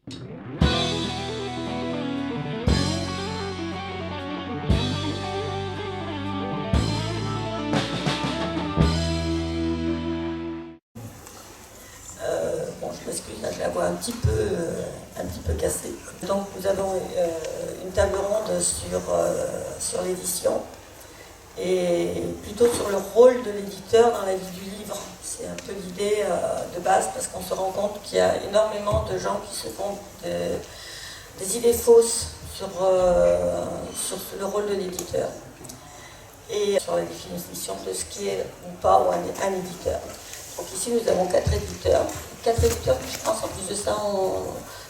Je m'excuse, je la vois un petit peu cassée. Donc nous avons une table ronde sur l'édition et plutôt sur le rôle de l'éditeur dans la vie du livre. C'est un peu l'idée de base parce qu'on se rend compte qu'il y a énormément de gens qui se font des idées fausses sur le rôle de l'éditeur et sur la définition de ce qui est ou pas ou un éditeur. Donc ici nous avons 4 éditeurs. 4 éditeurs qui, je pense, en plus de ça, on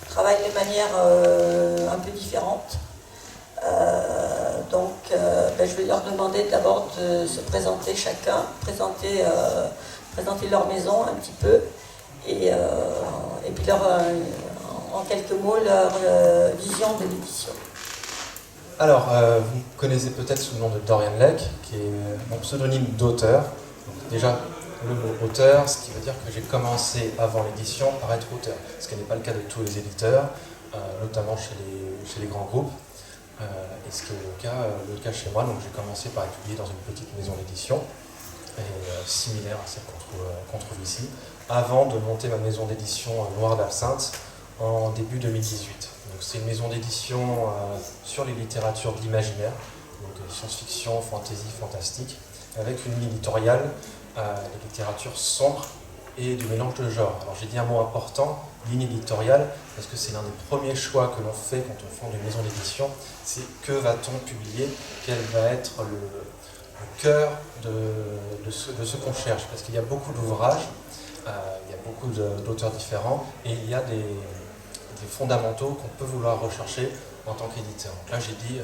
travaille de manière un peu différente. Je vais leur demander d'abord de se présenter chacun, présenter leur maison un petit peu, et puis en quelques mots leur vision de l'édition. Alors, vous me connaissez peut-être sous le nom de Dorian Leck, qui est mon pseudonyme d'auteur. Donc, déjà, le mot auteur, ce qui veut dire que j'ai commencé avant l'édition par être auteur, ce qui n'est pas le cas de tous les éditeurs, notamment chez les grands groupes, et ce qui est le cas chez moi. Donc j'ai commencé par être publié dans une petite maison d'édition, similaire à celle qu'on trouve ici, avant de monter ma maison d'édition Noir d'Absinthe en début 2018. Donc c'est une maison d'édition sur les littératures de l'imaginaire, donc science-fiction, fantasy, fantastique, avec une ligne éditoriale les littératures sombres et du mélange de genres. Alors j'ai dit un mot important, ligne éditoriale, parce que c'est l'un des premiers choix que l'on fait quand on fonde une maison d'édition, c'est que va-t-on publier, quel va être le cœur de ce qu'on cherche, parce qu'il y a beaucoup d'ouvrages, il y a beaucoup d'auteurs différents, et il y a des fondamentaux qu'on peut vouloir rechercher en tant qu'éditeur. Donc là j'ai dit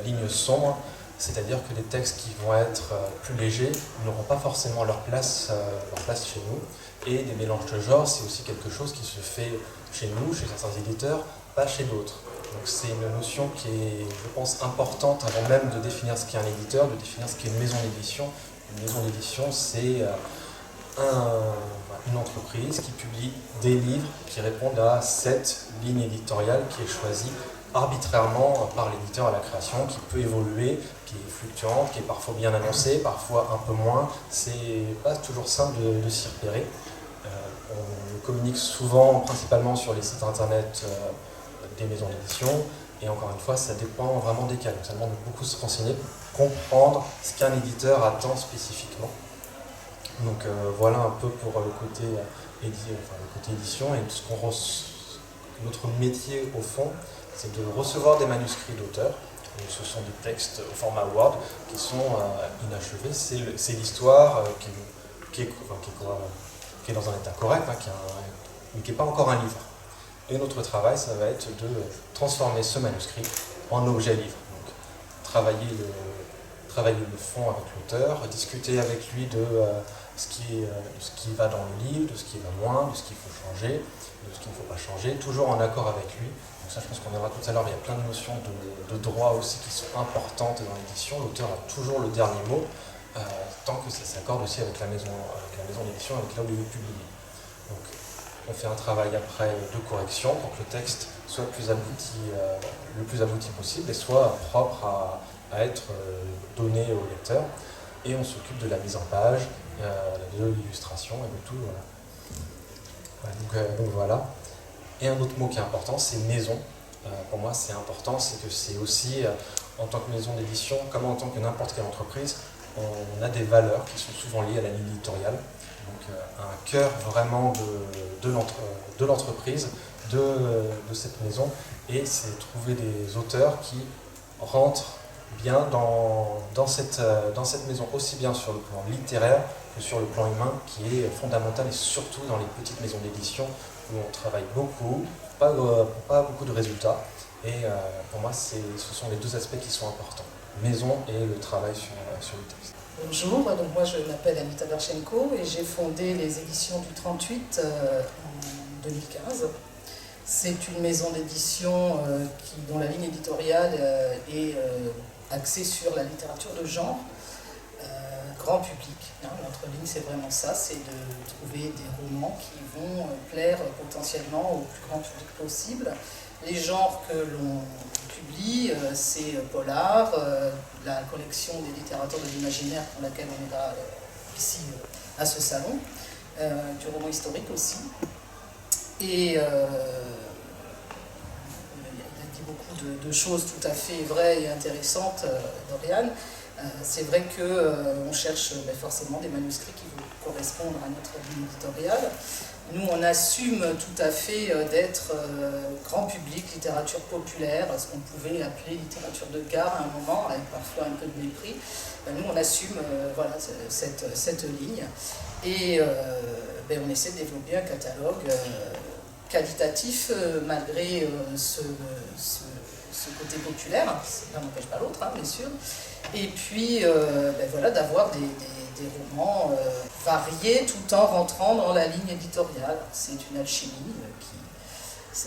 ligne sombre, c'est-à-dire que les textes qui vont être plus légers n'auront pas forcément leur place chez nous. Et des mélanges de genres, c'est aussi quelque chose qui se fait chez nous, chez certains éditeurs, pas chez d'autres. Donc c'est une notion qui est, je pense, importante avant même de définir ce qu'est un éditeur, de définir ce qu'est une maison d'édition. Une maison d'édition, c'est une entreprise qui publie des livres qui répondent à cette ligne éditoriale qui est choisie arbitrairement par l'éditeur à la création, qui peut évoluer, qui est fluctuante, qui est parfois bien annoncée, parfois un peu moins. C'est pas toujours simple de s'y repérer. On communique souvent, principalement sur les sites internet des maisons d'édition, et encore une fois, ça dépend vraiment des cas. Donc ça demande beaucoup de se renseigner, comprendre ce qu'un éditeur attend spécifiquement. Donc voilà un peu pour le côté édition, et notre métier au fond, c'est de recevoir des manuscrits d'auteurs. Ce sont des textes au format Word qui sont inachevés. C'est l'histoire qui est dans un état correct, mais qui n'est pas encore un livre. Et notre travail, ça va être de transformer ce manuscrit en objet livre. Donc, travailler le fond avec l'auteur, discuter avec lui de ce qui va dans le livre, de ce qui va moins, de ce qu'il faut changer, de ce qu'il ne faut pas changer, toujours en accord avec lui. Donc ça, je pense qu'on verra tout à l'heure, il y a plein de notions de droit aussi qui sont importantes dans l'édition. L'auteur a toujours le dernier mot, tant que ça s'accorde aussi avec la maison d'édition, avec là où il est publié. Donc, on fait un travail après de correction pour que le texte soit le plus abouti possible et soit propre à être donné au lecteur. Et on s'occupe de la mise en page, de l'illustration et de tout. Voilà. Donc voilà. Et un autre mot qui est important, c'est maison. Pour moi, c'est important, c'est que c'est aussi, en tant que maison d'édition, comme en tant que n'importe quelle entreprise, on a des valeurs qui sont souvent liées à la ligne éditoriale. Donc un cœur vraiment de l'entreprise, de cette maison, et c'est trouver des auteurs qui rentrent bien dans cette maison, aussi bien sur le plan littéraire que sur le plan humain, qui est fondamental, et surtout dans les petites maisons d'édition où on travaille beaucoup, pas beaucoup de résultats, et pour moi ce sont les deux aspects qui sont importants, maison et le travail sur le texte. Bonjour, donc moi je m'appelle Anita Berchenko et j'ai fondé les éditions du 38 en 2015. C'est une maison d'édition dont la ligne éditoriale est axée sur la littérature de genre, grand public. Notre ligne, c'est vraiment ça, c'est de trouver des romans qui vont plaire potentiellement au plus grand public possible. Les genres que l'on publie, c'est polar, la collection des littératures de l'imaginaire pour laquelle on est là ici à ce salon, du roman historique aussi. Et il a dit beaucoup de choses tout à fait vraies et intéressantes, Dorian. C'est vrai qu'on cherche forcément des manuscrits qui vont correspondre à notre ligne éditoriale. Nous, on assume tout à fait d'être grand public, littérature populaire, ce qu'on pouvait appeler littérature de gare à un moment, avec parfois un peu de mépris. Nous, on assume voilà, cette ligne et on essaie de développer un catalogue qualitatif malgré ce côté populaire. L'un n'empêche pas l'autre, bien sûr. Et puis, voilà, d'avoir des romans variés tout en rentrant dans la ligne éditoriale. C'est une alchimie qui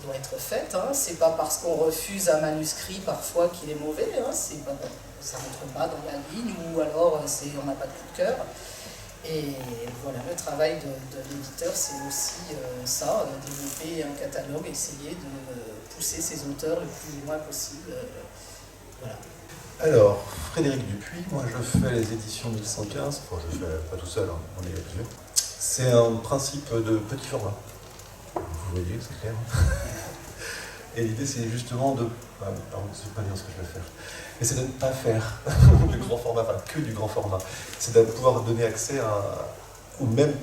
doit être faite. C'est pas parce qu'on refuse un manuscrit parfois qu'il est mauvais. Ça ne rentre pas dans la ligne ou alors on n'a pas de coup de cœur. Et voilà, le travail de l'éditeur, c'est aussi ça, développer un catalogue, essayer de pousser ses auteurs le plus loin possible. Voilà. Alors, Frédéric Dupuis, moi je fais les éditions 1115, enfin je fais pas tout seul, on est plusieurs. C'est un principe de petit format. Vous voyez, c'est clair. Et l'idée c'est justement de... Alors, je ne vais pas dire ce que je vais faire. Mais c'est de ne pas faire du grand format, enfin que du grand format. C'est de pouvoir donner accès au même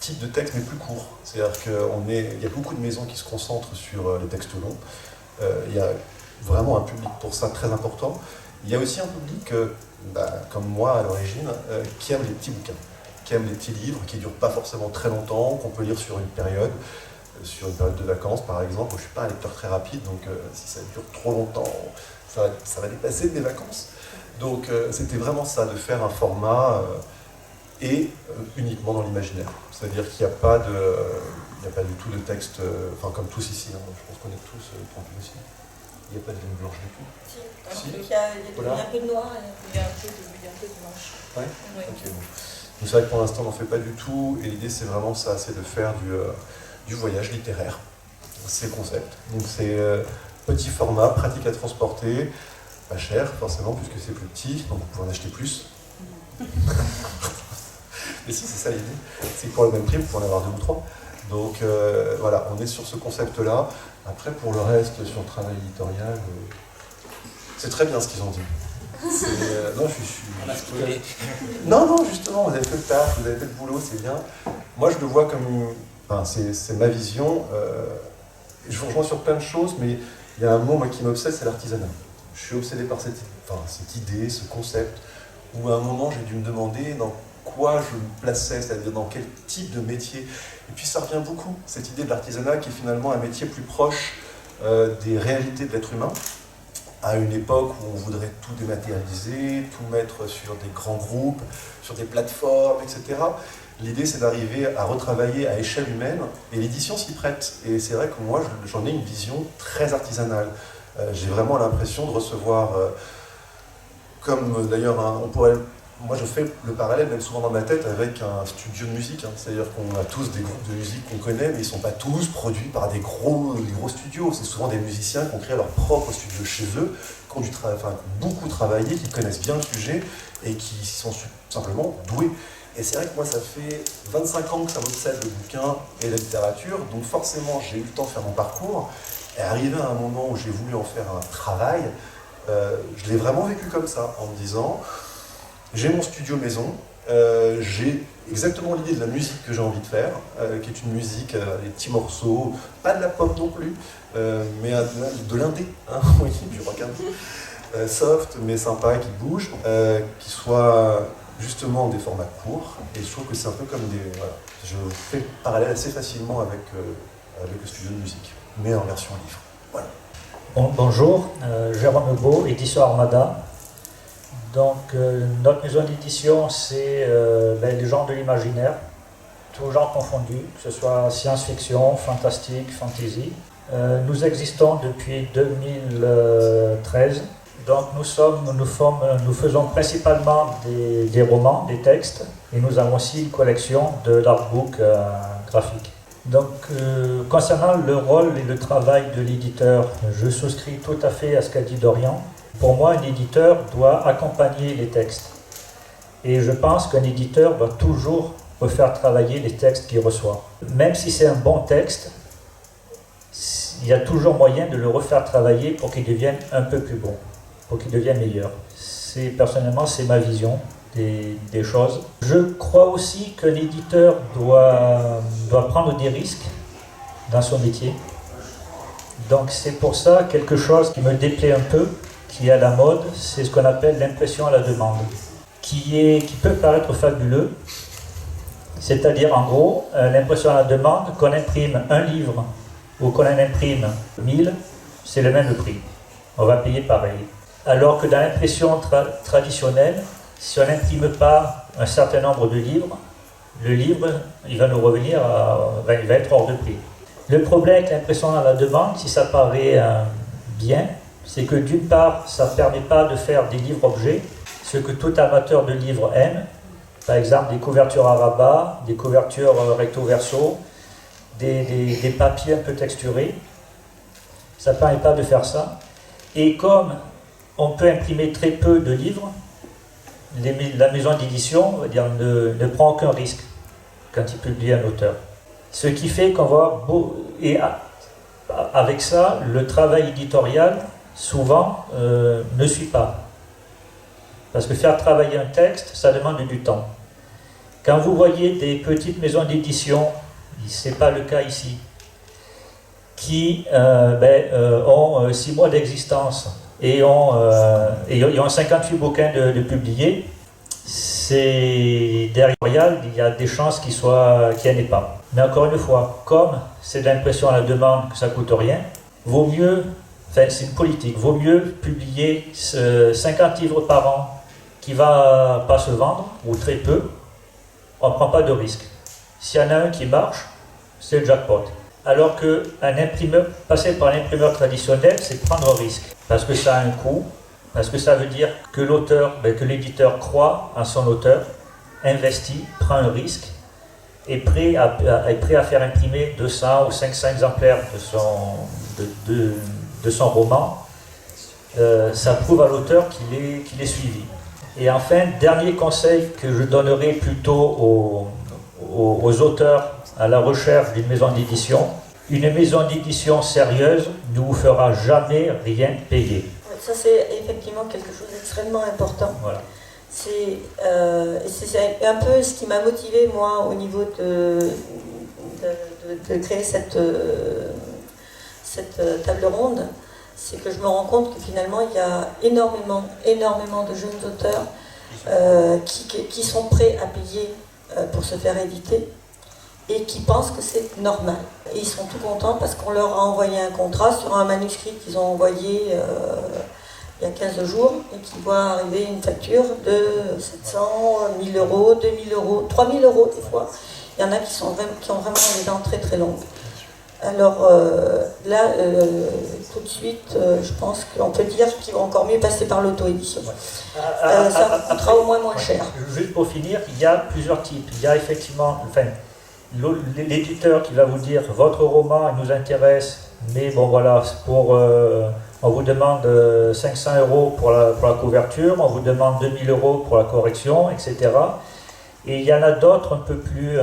type de texte, mais plus court. C'est-à-dire qu'il y a beaucoup de maisons qui se concentrent sur les textes longs. Il y a vraiment un public pour ça très important. Il y a aussi un public, comme moi à l'origine, qui aime les petits bouquins, qui aime les petits livres, qui ne durent pas forcément très longtemps, qu'on peut lire sur une période de vacances par exemple. Moi, je ne suis pas un lecteur très rapide, donc si ça dure trop longtemps, ça va dépasser mes vacances. Donc c'était vraiment ça, de faire un format uniquement dans l'imaginaire. C'est-à-dire qu'il n'y a pas du tout de texte, comme tous ici, je pense qu'on est tous tranquilles aussi. Il n'y a pas de ligne blanche du tout. Si. Il y a un peu de noir. Il y a un peu de blanche. Ouais. Oui. Ok, bon. Donc c'est vrai que pour l'instant on n'en fait pas du tout, et l'idée c'est vraiment ça, c'est de faire du voyage littéraire. C'est le concept. Donc c'est petit format, pratique à transporter, pas cher forcément puisque c'est plus petit, donc vous pouvez en acheter plus. Mais si, c'est ça l'idée, c'est que pour le même prix vous pouvez en avoir 2 ou 3. Donc voilà, on est sur ce concept-là. Après, pour le reste, sur le travail éditorial, c'est très bien ce qu'ils ont dit. Non, Non, justement, vous avez fait le taf, vous avez fait le boulot, c'est bien. Moi, je le vois comme... c'est ma vision. Je vous rejoins sur plein de choses, mais il y a un mot moi, qui m'obsède, c'est l'artisanat. Je suis obsédé par cette idée, ce concept, où à un moment, j'ai dû me demander dans quoi je me plaçais, c'est-à-dire dans quel type de métier. Et puis ça revient beaucoup, cette idée de l'artisanat qui est finalement un métier plus proche des réalités de l'être humain, à une époque où on voudrait tout dématérialiser, tout mettre sur des grands groupes, sur des plateformes, etc. L'idée c'est d'arriver à retravailler à échelle humaine, et l'édition s'y prête. Et c'est vrai que moi j'en ai une vision très artisanale. J'ai vraiment l'impression de recevoir, comme d'ailleurs on pourrait... Moi, je fais le parallèle, même souvent dans ma tête, avec un studio de musique. C'est-à-dire qu'on a tous des groupes de musique qu'on connaît, mais ils ne sont pas tous produits par des gros studios. C'est souvent des musiciens qui ont créé leur propre studio chez eux, qui ont beaucoup travaillé, qui connaissent bien le sujet et qui sont simplement doués. Et c'est vrai que moi, ça fait 25 ans que ça m'obsède le bouquin et la littérature, donc forcément, j'ai eu le temps de faire mon parcours. Et arrivé à un moment où j'ai voulu en faire un travail, je l'ai vraiment vécu comme ça, en me disant... J'ai mon studio maison, j'ai exactement l'idée de la musique que j'ai envie de faire, qui est une musique, des petits morceaux, pas de la pop non plus, mais de l'indé, oui, du rock indé, soft mais sympa, qui bouge, qui soit justement des formats courts, et je trouve que c'est un peu comme des... Voilà, je fais le parallèle assez facilement avec le studio de musique, mais en version livre. Voilà. Bonjour, Jérôme Beau, édition Armada. Donc, notre maison d'édition, c'est les genres de l'imaginaire, tous genres confondus, que ce soit science-fiction, fantastique, fantasy. Nous existons depuis 2013 Donc nous faisons principalement des romans, des textes, et nous avons aussi une collection de l'artbook graphique. Donc concernant le rôle et le travail de l'éditeur, je souscris tout à fait à ce qu'a dit Dorian. Pour moi, un éditeur doit accompagner les textes. Et je pense qu'un éditeur doit toujours refaire travailler les textes qu'il reçoit. Même si c'est un bon texte, il y a toujours moyen de le refaire travailler pour qu'il devienne un peu plus bon, pour qu'il devienne meilleur. Personnellement, c'est ma vision des choses. Je crois aussi qu'un éditeur doit prendre des risques dans son métier. Donc c'est pour ça quelque chose qui me déplaît un peu, qui est à la mode, c'est ce qu'on appelle l'impression à la demande, qui peut paraître fabuleux. C'est-à-dire en gros, l'impression à la demande, qu'on imprime un livre ou qu'on en imprime 1000, c'est le même prix. On va payer pareil. Alors que dans l'impression traditionnelle, si on n'imprime pas un certain nombre de livres, le livre, il va nous revenir, il va être hors de prix. Le problème avec l'impression à la demande, si ça paraît bien, c'est que d'une part, ça ne permet pas de faire des livres-objets, ce que tout amateur de livres aime. Par exemple, des couvertures à rabat, des couvertures recto-verso, des papiers un peu texturés. Ça ne permet pas de faire ça. Et comme on peut imprimer très peu de livres, la maison d'édition, on va dire, ne prend aucun risque quand il publie un auteur. Ce qui fait qu'on va... Et avec ça, le travail éditorial, souvent, ne suit pas. Parce que faire travailler un texte, ça demande du temps. Quand vous voyez des petites maisons d'édition, ce n'est pas le cas ici, qui ont 6 mois d'existence et ont 58 bouquins de publiés, derrière, il y a des chances qu'il n'y en ait pas. Mais encore une fois, comme c'est de l'impression à la demande que ça ne coûte rien, vaut mieux, c'est une politique, vaut mieux publier 50 livres par an qui ne va pas se vendre, ou très peu, on ne prend pas de risque. S'il y en a un qui marche, c'est le jackpot. Alors que passer par un imprimeur traditionnel, c'est prendre un risque. Parce que ça a un coût, parce que ça veut dire que que l'éditeur croit en son auteur, investit, prend un risque, est prêt à faire imprimer 200 ou 500 exemplaires de son roman. Ça prouve à l'auteur qu'il est suivi. Et enfin, dernier conseil que je donnerai plutôt aux auteurs à la recherche d'une maison d'édition, une maison d'édition sérieuse ne vous fera jamais rien payer. Ça, c'est effectivement quelque chose d'extrêmement important. Voilà. C'est un peu ce qui m'a motivé, moi, au niveau de créer cette table ronde. C'est que je me rends compte que finalement, il y a énormément de jeunes auteurs qui sont prêts à payer pour se faire éditer et qui pensent que c'est normal. Et ils sont tout contents parce qu'on leur a envoyé un contrat sur un manuscrit qu'ils ont envoyé il y a 15 jours et qui voit arriver une facture de 700, 1000 euros, 2000 euros, 3000 euros des fois. Il y en a qui ont vraiment les dents très très longues. Alors là, tout de suite, je pense qu'on peut dire qu'il va encore mieux passer par l'auto-édition. Ça coûtera au moins cher. Juste pour finir, il y a plusieurs types. Il y a effectivement l'éditeur qui va vous dire votre roman nous intéresse, mais bon voilà, on vous demande 500 euros pour la couverture, on vous demande 2000 euros pour la correction, etc. Et il y en a d'autres un peu plus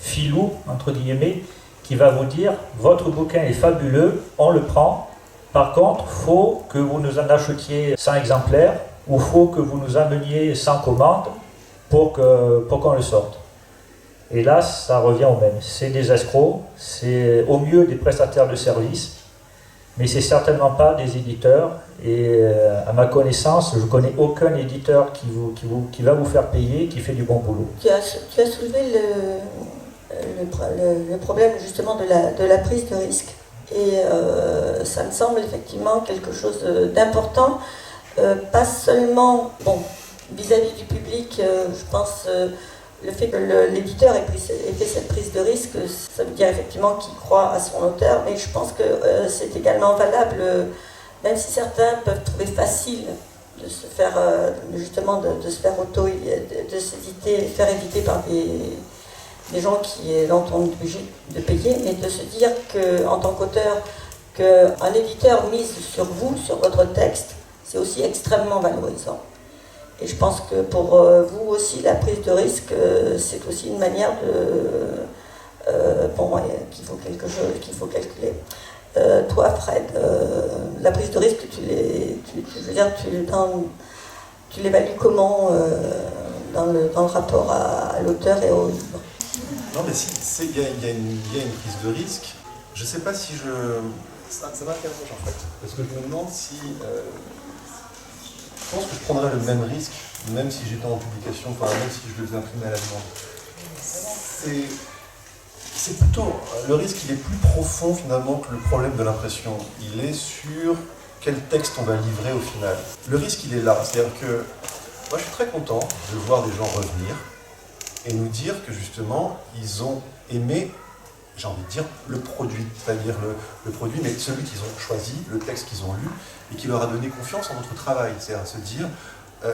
filous, entre guillemets, qui va vous dire votre bouquin est fabuleux, on le prend. Par contre, il faut que vous nous en achetiez 100 exemplaires ou il faut que vous nous ameniez 100 commandes pour qu'on le sorte. Et là, ça revient au même. C'est des escrocs, c'est au mieux des prestataires de services, mais c'est certainement pas des éditeurs. Et à ma connaissance, je ne connais aucun éditeur qui va vous faire payer, qui fait du bon boulot. Tu as soulevé le problème justement de la prise de risque. Et ça me semble effectivement quelque chose d'important, pas seulement vis-à-vis du public, je pense le fait que l'éditeur ait fait cette prise de risque, ça veut dire effectivement qu'il croit à son auteur, mais je pense que c'est également valable même si certains peuvent trouver facile de se faire, justement, de se faire de s'éditer, faire éditer par des gens qui n'ont obligé de payer, mais de se dire qu'en tant qu'auteur, qu'un éditeur mise sur vous, sur votre texte, c'est aussi extrêmement valorisant. Et je pense que pour vous aussi, la prise de risque, c'est aussi une manière qu'il faut calculer. Toi, Fred, la prise de risque, tu l'évalues comment dans le rapport à l'auteur et au livre? Non, mais il y a une prise de risque. Je ne sais pas si ça m'interroge en fait. Parce que je me demande si. Je pense que je prendrais le même risque, même si j'étais en publication, même si je le faisais imprimer à la demande. C'est plutôt. Le risque, il est plus profond finalement que le problème de l'impression. Il est sur quel texte on va livrer au final. Le risque, il est là. C'est-à-dire que moi, je suis très content de voir des gens revenir et nous dire que justement, ils ont aimé, j'ai envie de dire, le produit, c'est-à-dire le produit, mais celui qu'ils ont choisi, le texte qu'ils ont lu, et qui leur a donné confiance en notre travail. C'est-à-dire se dire,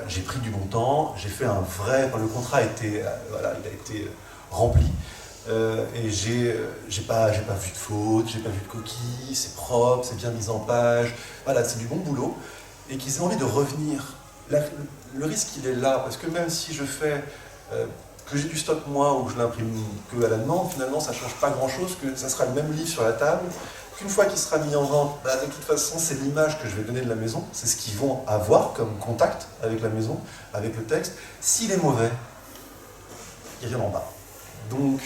j'ai pris du bon temps, j'ai fait un vrai... le contrat a été, il a été rempli, et j'ai pas vu de faute, j'ai pas vu de coquille, c'est propre, c'est bien mis en page, voilà, c'est du bon boulot, et qu'ils aient envie de revenir. Le risque, il est là, parce que même si je fais... que j'ai du stock moi ou que je l'imprime que à la demande, finalement ça ne change pas grand chose, que ça sera le même livre sur la table, qu'une fois qu'il sera mis en vente, de toute façon c'est l'image que je vais donner de la maison, c'est ce qu'ils vont avoir comme contact avec la maison, avec le texte. S'il est mauvais, il vient en bas. Donc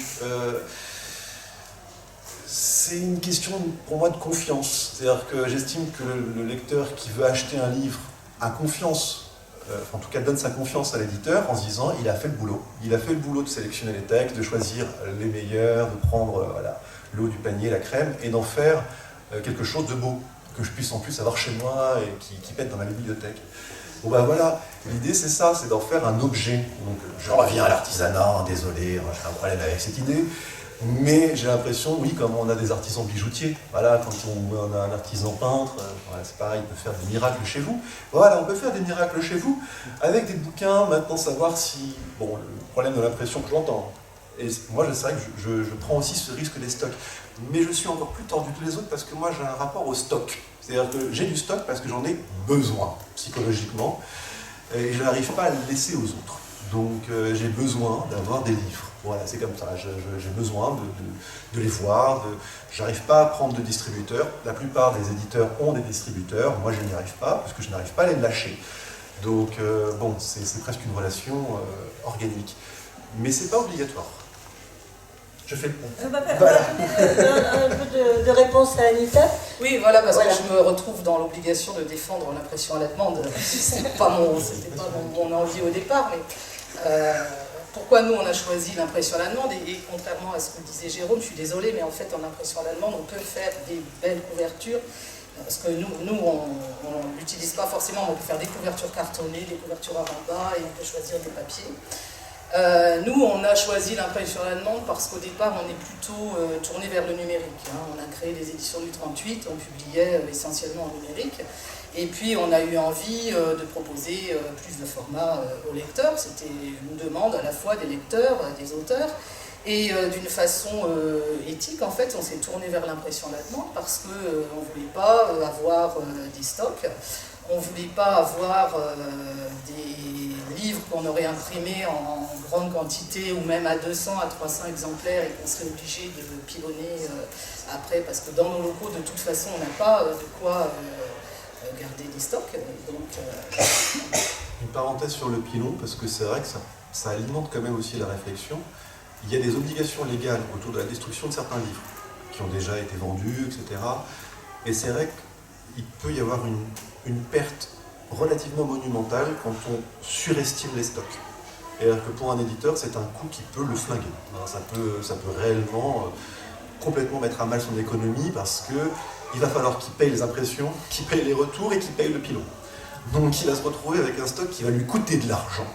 c'est une question pour moi de confiance, c'est-à-dire que j'estime que le lecteur qui veut acheter un livre a confiance, en tout cas donne sa confiance à l'éditeur en se disant il a fait le boulot. Il a fait le boulot de sélectionner les textes, de choisir les meilleurs, de prendre le haut du panier, la crème, et d'en faire quelque chose de beau, que je puisse en plus avoir chez moi et qui pète dans ma bibliothèque. Bon ben voilà, l'idée c'est ça, c'est d'en faire un objet. Donc je reviens à l'artisanat, désolé, j'ai un problème avec cette idée. Mais j'ai l'impression, oui, comme on a des artisans bijoutiers, voilà, quand on a un artisan peintre, c'est pareil, il peut faire des miracles chez vous. Voilà, on peut faire des miracles chez vous avec des bouquins, maintenant savoir si... Bon, le problème de l'impression que j'entends. Et moi, c'est vrai que je prends aussi ce risque des stocks. Mais je suis encore plus tordu que les autres parce que moi, j'ai un rapport au stock. C'est-à-dire que j'ai du stock parce que j'en ai besoin, psychologiquement, et je n'arrive pas à le laisser aux autres. Donc j'ai besoin d'avoir des livres. Voilà, c'est comme ça, j'ai besoin de les voir, j'arrive pas à prendre de distributeurs, la plupart des éditeurs ont des distributeurs, moi je n'y arrive pas, parce que je n'arrive pas à les lâcher. Donc bon, c'est presque une relation organique. Mais c'est pas obligatoire. Je fais le pont. Voilà. Un peu de réponse à Anita. Oui, voilà, parce que je me retrouve dans l'obligation de défendre l'impression à la demande. C'était pas mon envie au départ, mais pourquoi nous on a choisi l'impression à la demande et contrairement à ce que disait Jérôme, je suis désolée, mais en fait en impression à la demande, on peut faire des belles couvertures. Parce que nous on n'utilise pas forcément, on peut faire des couvertures cartonnées, des couvertures à rabat et on peut choisir des papiers. Nous, on a choisi l'impression à la demande parce qu'au départ, on est plutôt tourné vers le numérique. On a créé les éditions du 38, on publiait essentiellement en numérique. Et puis, on a eu envie de proposer plus de formats aux lecteurs. C'était une demande à la fois des lecteurs, des auteurs. Et d'une façon éthique, en fait, on s'est tourné vers l'impression à la demande parce qu'on ne voulait pas avoir des stocks. On ne voulait pas avoir des livres qu'on aurait imprimés en grande quantité ou même à 200, à 300 exemplaires et qu'on serait obligé de pilonner après parce que dans nos locaux, de toute façon, on n'a pas de quoi garder des stocks. Donc, Une parenthèse sur le pilon, parce que c'est vrai que ça alimente quand même aussi la réflexion. Il y a des obligations légales autour de la destruction de certains livres qui ont déjà été vendus, etc. Et c'est vrai qu'il peut y avoir une perte relativement monumentale quand on surestime les stocks. Et-à-dire que pour un éditeur, c'est un coût qui peut le flinguer. Ça peut réellement complètement mettre à mal son économie parce qu'il va falloir qu'il paye les impressions, qu'il paye les retours et qu'il paye le pilon. Donc il va se retrouver avec un stock qui va lui coûter de l'argent.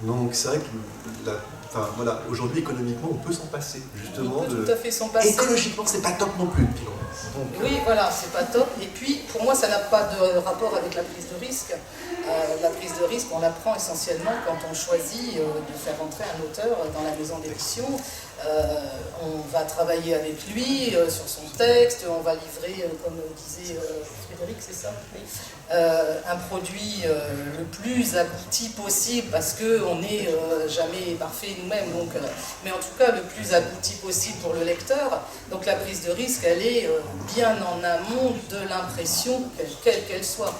Donc c'est vrai que voilà, aujourd'hui économiquement on peut s'en passer justement. On peut tout à fait s'en passer. Écologiquement c'est pas top non plus. Donc, oui, voilà, c'est pas top. Et puis pour moi ça n'a pas de rapport avec la prise de risque. La prise de risque, on la prend essentiellement quand on choisit de faire entrer un auteur dans la maison d'édition. On va travailler avec lui sur son texte, on va livrer, comme disait Frédéric, c'est ça, oui, un produit le plus abouti possible, parce qu'on n'est jamais parfait nous-mêmes, mais en tout cas le plus abouti possible pour le lecteur. Donc la prise de risque, elle est bien en amont de l'impression, quelle qu'elle soit.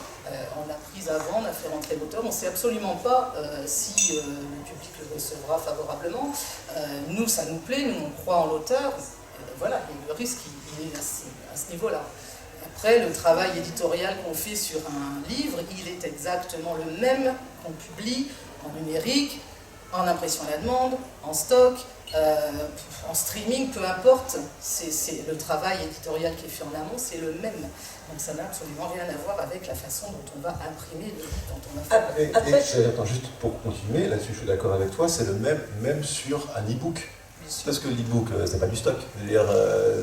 On l'a prise avant, on a fait rentrer l'auteur, on ne sait absolument pas si le public le recevra favorablement. Nous, ça nous plaît, nous, on croit en l'auteur. Voilà, et le risque, il est à ce niveau-là. Après, le travail éditorial qu'on fait sur un livre, il est exactement le même qu'on publie en numérique, en impression à la demande, en stock, en streaming, peu importe. C'est le travail éditorial qui est fait en amont, c'est le même. Donc ça n'a absolument rien à voir avec la façon dont on va imprimer le livre dont on a fait. Attends, juste pour continuer, là-dessus je suis d'accord avec toi, c'est le même sur un e-book. Parce que l'e-book, c'est pas du stock. Je veux dire,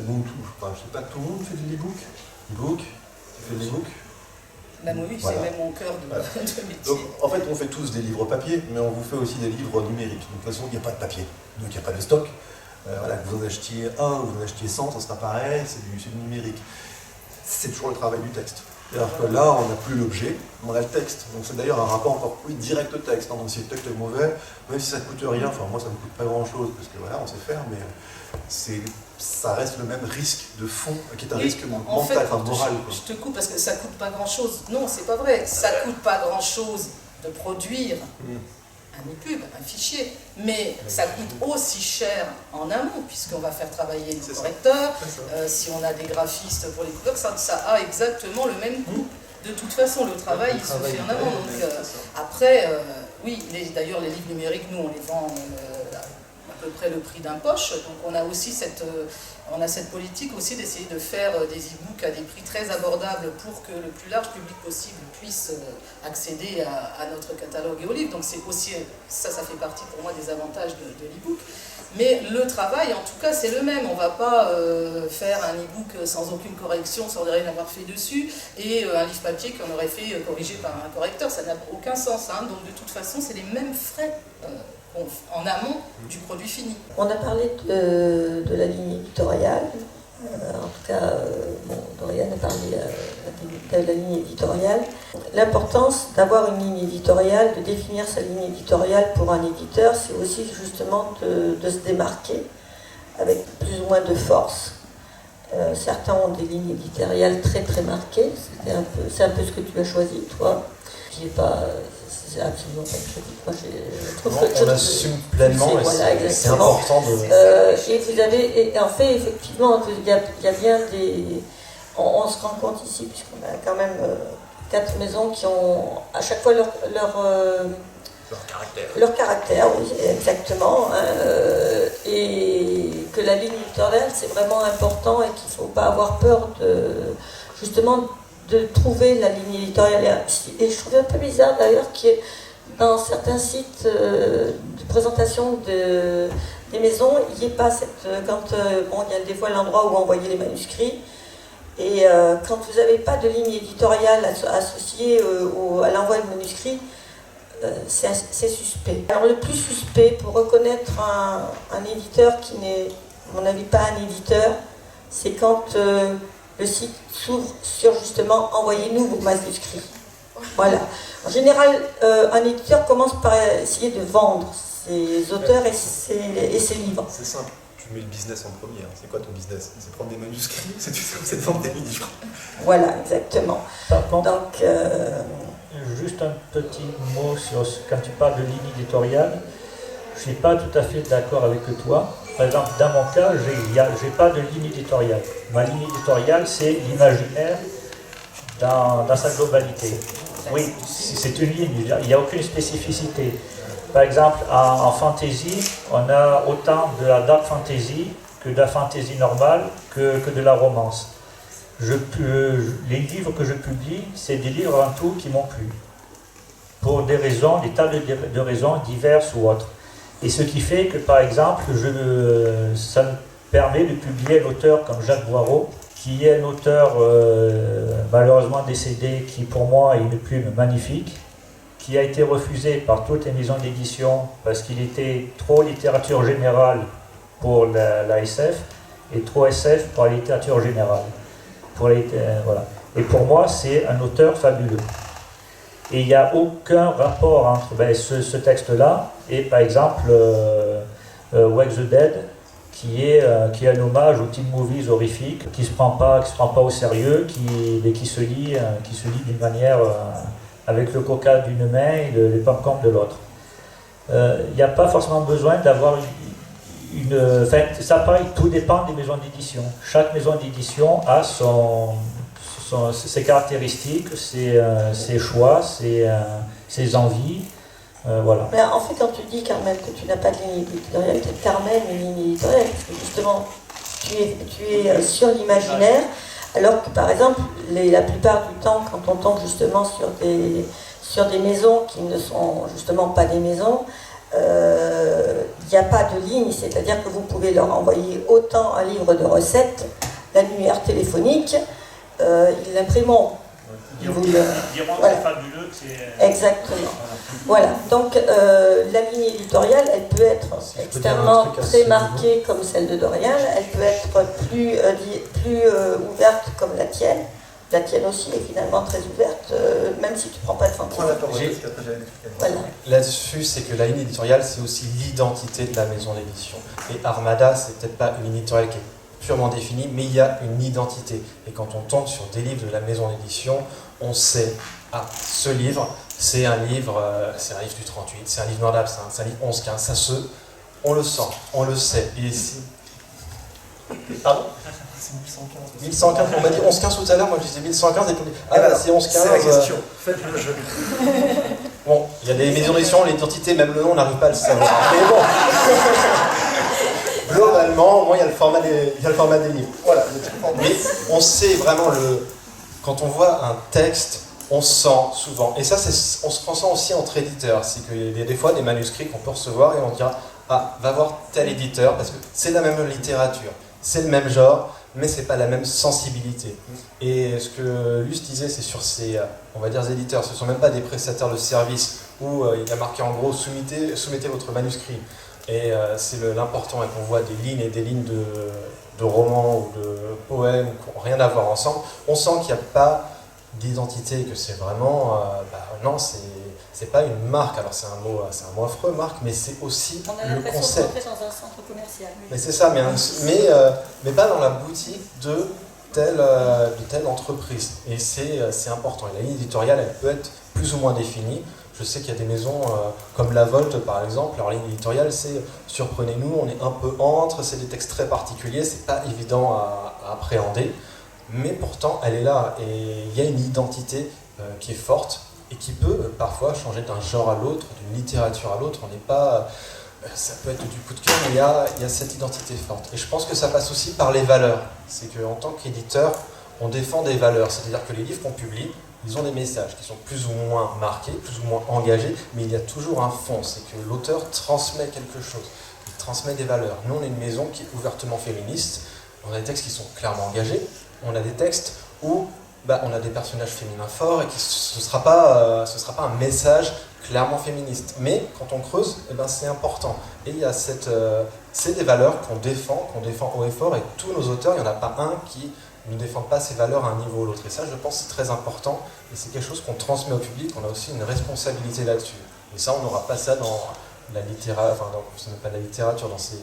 nous, je sais pas, tout le monde fait de l'e-book. E-book, tu fais de l'e-book. Même oui, voilà. C'est même mon cœur de métier. Donc en fait, on fait tous des livres papier, mais on vous fait aussi des livres numériques. Donc, de toute façon, il n'y a pas de papier, donc il n'y a pas de stock. Voilà, que vous en achetiez un ou vous en achetiez 100, ça sera pareil, c'est du numérique. C'est toujours le travail du texte. C'est-à-dire que là, on n'a plus l'objet, on a le texte. Donc c'est d'ailleurs un rapport encore plus direct au texte. Donc si le texte est mauvais, même si ça ne coûte rien, enfin moi ça ne me coûte pas grand-chose, parce que voilà, on sait faire, mais ça reste le même risque de fond, qui est un risque mental, enfin moral. Je te coupe parce que ça ne coûte pas grand-chose. Non, c'est pas vrai. Ça ne coûte pas grand-chose de produire un e-pub, un fichier, mais ça coûte aussi cher en amont, puisqu'on va faire travailler nos correcteurs, si on a des graphistes pour les couleurs, ça a exactement le même coût. De toute façon, le travail, il se fait en amont. Donc, après, oui, d'ailleurs, les livres numériques, nous, on les vend à peu près le prix d'un poche, donc on a aussi cette politique aussi d'essayer de faire des e-books à des prix très abordables pour que le plus large public possible puisse accéder à notre catalogue et aux livres. Donc c'est aussi, ça fait partie pour moi des avantages de l'e-book. Mais le travail, en tout cas, c'est le même. On ne va pas faire un e-book sans aucune correction, sans rien avoir fait dessus, et un livre papier qu'on aurait fait corriger par un correcteur. Ça n'a aucun sens. Hein. Donc de toute façon, c'est les mêmes frais en amont du produit fini. On a parlé de la ligne éditoriale. En tout cas, Dorian a parlé de la ligne éditoriale. L'importance d'avoir une ligne éditoriale, de définir sa ligne éditoriale pour un éditeur, c'est aussi justement de se démarquer avec plus ou moins de force. Certains ont des lignes éditoriales très très marquées. C'est un peu ce que tu as choisi, toi. Qui n'est pas... C'est absolument pas critique. Moi, je trouve on assume pleinement, et voilà, c'est important de... et vous avez, en fait, effectivement, il y a bien des... On se rend compte ici, puisqu'on a quand même 4 maisons qui ont à chaque fois leur caractère, oui, exactement. Et que la ligne éditoriale, c'est vraiment important et qu'il ne faut pas avoir peur justement de trouver la ligne éditoriale. Et je trouve un peu bizarre d'ailleurs qu'il y ait dans certains sites de présentation des maisons, il n'y ait pas cette... il y a des fois l'endroit où envoyer les manuscrits, et quand vous n'avez pas de ligne éditoriale associée à l'envoi de manuscrits, c'est suspect. Alors le plus suspect pour reconnaître un éditeur qui n'est, à mon avis, pas un éditeur, c'est quand le site s'ouvre sur justement « Envoyez-nous vos manuscrits ». Voilà. En général, un éditeur commence par essayer de vendre ses auteurs et ses livres. C'est simple, tu mets le business en premier. C'est quoi ton business? C'est prendre des manuscrits, c'est de vendre des livres. Voilà, exactement. Par contre, donc, juste un petit mot sur quand tu parles de ligne éditoriale, je ne suis pas tout à fait d'accord avec toi. Par exemple, dans mon cas, je n'ai pas de ligne éditoriale. Ma ligne éditoriale, c'est l'imaginaire dans sa globalité. Oui, c'est une ligne, il n'y a aucune spécificité. Par exemple, en fantasy, on a autant de la dark fantasy que de la fantasy normale que de la romance. Les livres que je publie, c'est des livres en tout qui m'ont plu. pour des tas de raisons diverses ou autres. Et ce qui fait que, par exemple, ça me permet de publier un auteur comme Jacques Boireau, qui est un auteur malheureusement décédé, qui pour moi est une plume magnifique, qui a été refusé par toutes les maisons d'édition parce qu'il était trop littérature générale pour la SF et trop SF pour la littérature générale. Voilà. Et pour moi, c'est un auteur fabuleux. Et il n'y a aucun rapport entre ce texte-là et, par exemple, Wake the Dead, qui est un hommage aux teen movies horrifiques, qui ne se prend pas au sérieux, mais qui se lit d'une manière avec le coca d'une main et les pom-poms de l'autre. Il n'y a pas forcément besoin d'avoir ça, pareil, tout dépend des maisons d'édition. Chaque maison d'édition a ses caractéristiques, ses choix, ses envies. Voilà. Mais en fait, quand tu dis, Carmel, que tu n'as pas de ligne éditoriale, c'est Carmel, une ligne éditoriale, parce que justement, tu es sur l'imaginaire, alors que, par exemple, la plupart du temps, quand on tombe justement sur des maisons qui ne sont justement pas des maisons, il n'y a pas de ligne, c'est-à-dire que vous pouvez leur envoyer autant un livre de recettes, l'annuaire téléphonique, ils l'imprimeront. Voilà. C'est fabuleux. Exactement. Voilà. Donc la ligne éditoriale, elle peut être extrêmement très marquée comme celle de Dorian, elle peut être plus ouverte comme la tienne. La tienne aussi est finalement très ouverte, même si tu ne prends pas de fantaisie. Voilà. Là-dessus, c'est que la ligne éditoriale, c'est aussi l'identité de la maison d'édition. Et Armada, c'est peut-être pas une ligne éditoriale qui est purement définie, mais il y a une identité. Et quand on tombe sur des livres de la maison d'édition, on sait, ce livre, c'est un livre du 38, c'est un livre noir d'absinthe, c'est un livre 11-15, on le sent, on le sait. Et ici... Pardon ? C'est 1115. 1115, on m'a dit 1115 tout à l'heure, moi je disais 1115 et puis c'est 1115. C'est la question, faites le jeu. Bon, il y a des maisons d'édition, l'identité, même le nom, on n'arrive pas à le savoir. Mais bon, globalement, moi il y a le format des livres. Voilà. Mais on sait vraiment quand on voit un texte, on sent souvent, et ça on se ressent aussi entre éditeurs, c'est qu'il y a des fois des manuscrits qu'on peut recevoir et on dira va voir tel éditeur, parce que c'est la même littérature, c'est le même genre, mais c'est pas la même sensibilité. Et ce que Luce disait, c'est sur ces, on va dire, éditeurs, ce sont même pas des prestataires de services où il y a marqué en gros soumettez votre manuscrit. Et c'est l'important, et qu'on voit des lignes et des lignes de romans ou de poèmes qui n'ont rien à voir ensemble, on sent qu'il n'y a pas d'identité, que c'est vraiment, non, c'est pas une marque. Alors c'est un mot affreux, marque, mais c'est aussi le concept. On a l'impression d'entrer dans un centre commercial. Mais c'est ça, mais pas dans la boutique de telle entreprise. Et c'est important. Et la ligne éditoriale, elle peut être plus ou moins définie. Je sais qu'il y a des maisons comme La Volte, par exemple, leur ligne éditoriale, c'est surprenez-nous, on est un peu entre, c'est des textes très particuliers, c'est pas évident à appréhender. Mais pourtant, elle est là, et il y a une identité qui est forte et qui peut parfois changer d'un genre à l'autre, d'une littérature à l'autre. On n'est pas, ça peut être du coup de cœur, mais il y a cette identité forte. Et je pense que ça passe aussi par les valeurs. C'est qu'en tant qu'éditeur, on défend des valeurs. C'est-à-dire que les livres qu'on publie, ils ont des messages qui sont plus ou moins marqués, plus ou moins engagés, mais il y a toujours un fond. C'est que l'auteur transmet quelque chose. Il transmet des valeurs. Nous, on est une maison qui est ouvertement féministe. On a des textes qui sont clairement engagés. On a des textes où on a des personnages féminins forts et ce ne sera pas un message clairement féministe. Mais quand on creuse, c'est important. Et il y a c'est des valeurs qu'on défend haut et fort, et tous nos auteurs, il n'y en a pas un qui ne défendent pas ces valeurs à un niveau ou l'autre. Et ça, je pense, c'est très important. Et c'est quelque chose qu'on transmet au public. On a aussi une responsabilité là-dessus. Et ça, on n'aura pas ça dans la littérature, ce n'est pas la littérature, dans ces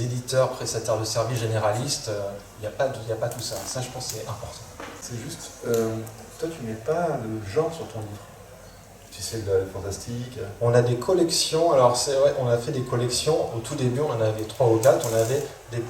éditeurs, prestataires de services généralistes, il n'y a pas tout ça. Ça, je pense, c'est important. C'est juste, toi, tu mets pas de genre sur ton livre. Tu sais, de la fantastique. On a des collections. Alors, c'est vrai, on a fait des collections. Au tout début, on en avait 3 ou 4. On avait des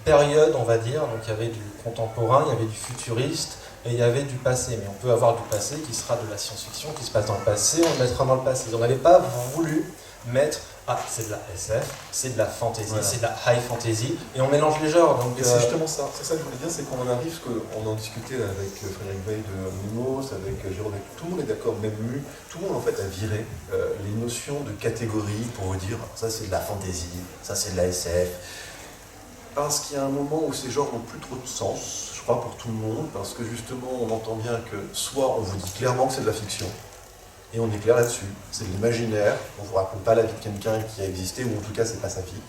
périodes, on va dire. Donc, il y avait du contemporain, il y avait du futuriste et il y avait du passé. Mais on peut avoir du passé qui sera de la science-fiction, qui se passe dans le passé, on le mettra dans le passé. On n'avait pas voulu mettre ah, c'est de la SF, c'est de la fantasy, Voilà. c'est de la high fantasy, et on mélange les genres. Donc, Et c'est justement ça, c'est ça que je voulais dire, c'est qu'on en arrive, qu'on en discutait avec Frédéric Veil de Mimos, avec Jérôme, tout le monde est d'accord, même Mu, tout le monde en fait a viré les notions de catégorie pour vous dire ça c'est de la fantasy, ça c'est de la SF. Parce qu'il y a un moment où ces genres n'ont plus trop de sens, je crois pour tout le monde, parce que justement on entend bien que soit on vous dit clairement que c'est de la fiction, et on est clair là-dessus, c'est de l'imaginaire, on ne vous raconte pas la vie de quelqu'un qui a existé, ou en tout cas c'est pas sa vie.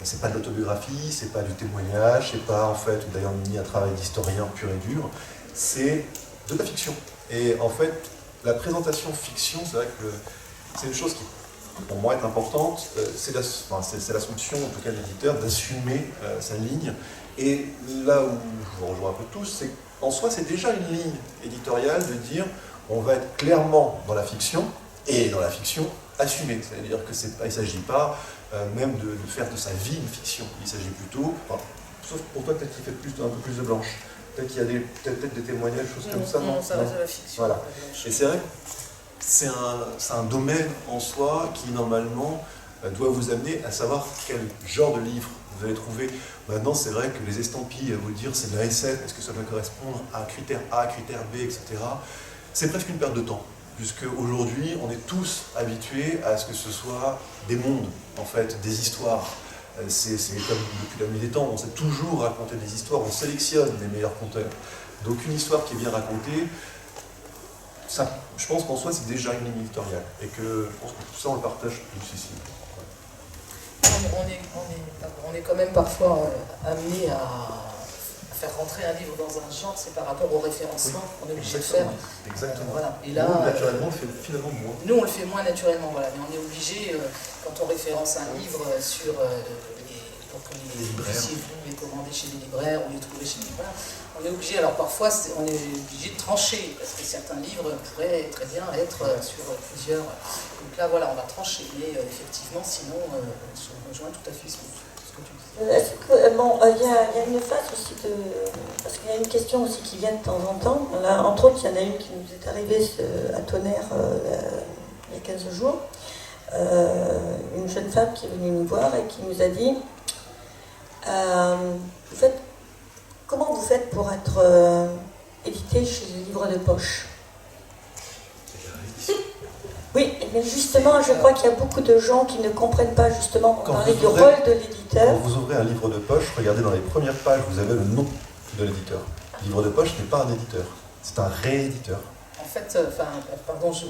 C'est pas de l'autobiographie, c'est pas du témoignage, c'est pas en fait, d'ailleurs ni un travail d'historien pur et dur, c'est de la fiction. Et en fait, la présentation fiction, c'est vrai que c'est une chose qui, pour moi, est importante, c'est l'assumption, en tout cas de l'éditeur, d'assumer sa ligne. Et là où je vous rejoins un peu tous, c'est qu'en soi, c'est déjà une ligne éditoriale de dire on va être clairement dans la fiction, et dans la fiction assumée. C'est-à-dire qu'il ne s'agit pas même de faire de sa vie une fiction. Il s'agit plutôt, enfin, sauf pour toi peut-être qu'il fait un peu plus de blanche. Peut-être qu'il y a peut-être des témoignages, des choses comme ça. Non, ça reste de la fiction. Voilà. Et c'est vrai que c'est un domaine en soi qui normalement doit vous amener à savoir quel genre de livre vous allez trouver. Maintenant, c'est vrai que les estampilles, vous dire c'est de la SF, est-ce que ça doit correspondre à critère A, critère B, etc. C'est presque une perte de temps. Puisque aujourd'hui, on est tous habitués à ce que ce soit des mondes, en fait, des histoires. C'est comme depuis la nuit des temps, on sait toujours raconter des histoires, on sélectionne les meilleurs conteurs. Donc une histoire qui est bien racontée, ça, je pense qu'en soi, c'est déjà une ligne éditoriale. Et que je pense que tout ça, on le partage tous ici. On est quand même parfois amené à faire rentrer un livre dans un genre, c'est par rapport au référencement qu'on est obligé de faire. Exactement. Voilà. Et là, nous, naturellement, on le fait finalement moins. Nous, on le fait moins naturellement, voilà. Mais on est obligé, quand on référence un livre pour que les puissiez vous les commander chez les libraires ou les trouver chez les libraires, on est obligé, alors parfois, on est obligé de trancher, parce que certains livres pourraient très bien être sur plusieurs. Donc là, voilà, on va trancher. Mais effectivement, sinon, je rejoins tout à fait ce que tu dis. Est-ce que, bon, il y a une phase aussi parce qu'il y a une question aussi qui vient de temps en temps. Là, entre autres, il y en a une qui nous est arrivée à Tonnerre il y a 15 jours. Une jeune femme qui est venue nous voir et qui nous a dit comment vous faites pour être édité chez les livres de poche? Oui, mais justement, je crois qu'il y a beaucoup de gens qui ne comprennent pas justement, on parlait du rôle de l'éditeur. Quand vous ouvrez un livre de poche, regardez dans les premières pages, vous avez le nom de l'éditeur. Le livre de poche n'est pas un éditeur, c'est un rééditeur. En fait,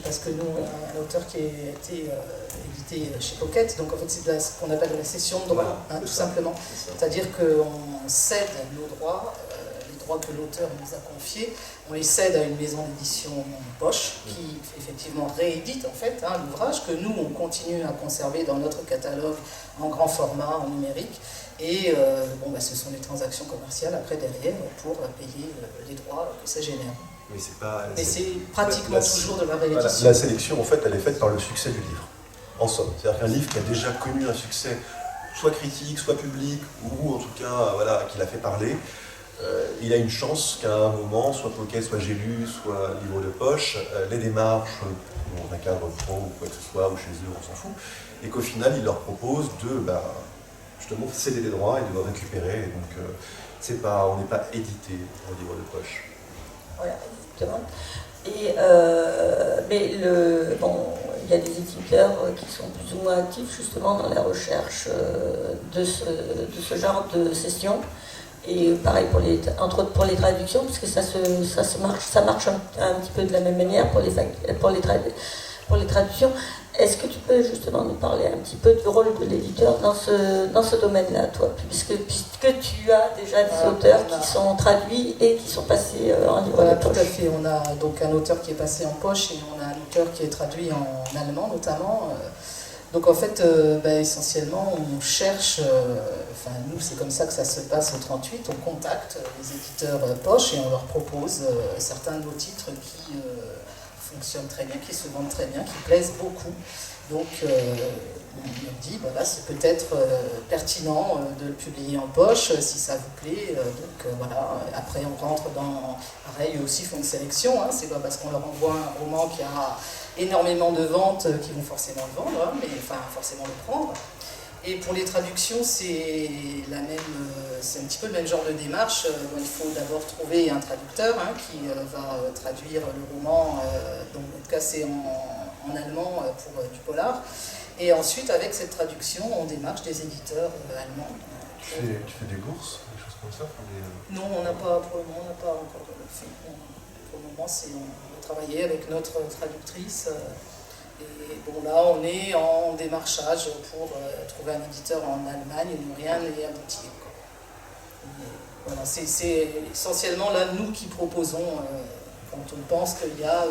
parce que nous, un auteur qui a été édité chez Pocket, donc en fait c'est ce qu'on appelle la cession de droit, Voilà, tout simplement. C'est-à-dire qu'on cède nos droits, les droits que l'auteur nous a confiés, on les cède à une maison d'édition poche qui effectivement réédite en fait l'ouvrage que nous on continue à conserver dans notre catalogue en grand format, en numérique. Et ce sont des transactions commerciales après derrière pour payer les droits que ça génère. Mais c'est pratiquement toujours de la réédition. Voilà, la sélection, en fait, elle est faite par le succès du livre, en somme. C'est-à-dire qu'un livre qui a déjà connu un succès, soit critique, soit public, ou en tout cas, qui l'a fait parler, il a une chance qu'à un moment, soit Pocket, soit J'ai lu, soit Livre de poche, les démarches dans un cadre pro ou quoi que ce soit, ou chez eux, on s'en fout, et qu'au final, il leur propose de justement céder les droits et de le récupérer. Et donc, on n'est pas édité au livre de poche. Voilà, exactement. Et, mais il y a des éditeurs qui sont plus ou moins actifs justement dans la recherche de ce genre de session. Et pareil entre autres pour les traductions, parce que ça marche un petit peu de la même manière pour les traductions. Est-ce que tu peux justement nous parler un petit peu du rôle de l'éditeur dans ce domaine-là, toi, puisque tu as déjà des auteurs qui sont traduits et qui sont passés en livre de poche. Tout à fait. On a donc un auteur qui est passé en poche et on a un auteur qui est traduit en allemand notamment. Donc en fait, essentiellement, on cherche, nous c'est comme ça que ça se passe au 38, on contacte les éditeurs poche et on leur propose certains de nos titres qui fonctionnent très bien, qui se vendent très bien, qui plaisent beaucoup. Donc on me dit, voilà, c'est peut-être pertinent de le publier en poche si ça vous plaît. Voilà, après on rentre dans... Pareil, eux aussi font une sélection, hein, c'est pas parce qu'on leur envoie un roman qui a énormément de ventes qu'ils vont forcément le vendre, hein, mais enfin forcément le prendre. Et pour les traductions, c'est un petit peu le même genre de démarche. Il faut d'abord trouver un traducteur qui va traduire le roman, donc en tout cas c'est en allemand pour du polar. Et ensuite, avec cette traduction, on démarche des éditeurs allemands. Tu fais des bourses, des choses comme ça Non, on n'a pas, pour le moment, on n'a pas encore fait. Pour le moment, on a travaillé avec notre traductrice. Et bon, là, on est en démarchage pour trouver un éditeur en Allemagne, mais rien n'est abouti. Voilà, c'est essentiellement là, nous qui proposons, quand on pense qu'il y a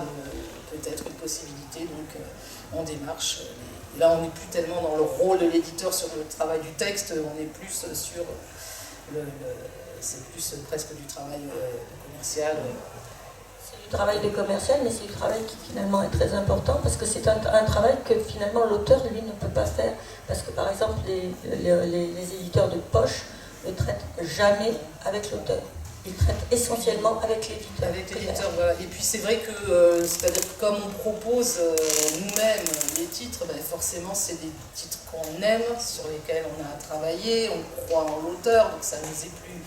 peut-être une possibilité, donc on démarche. Et là, on n'est plus tellement dans le rôle de l'éditeur sur le travail du texte, on est plus sur c'est plus presque du travail commercial. C'est du travail de commercial, mais c'est du travail qui finalement est très important parce que c'est un travail que finalement l'auteur, lui, ne peut pas faire. Parce que par exemple, les éditeurs de poche ne traitent jamais avec l'auteur. Ils traitent essentiellement avec l'éditeur. Avec l'éditeur, voilà. Et puis c'est vrai que, c'est-à-dire que comme on propose nous-mêmes les titres, forcément c'est des titres qu'on aime, sur lesquels on a travaillé, on croit en l'auteur, donc ça nous est plus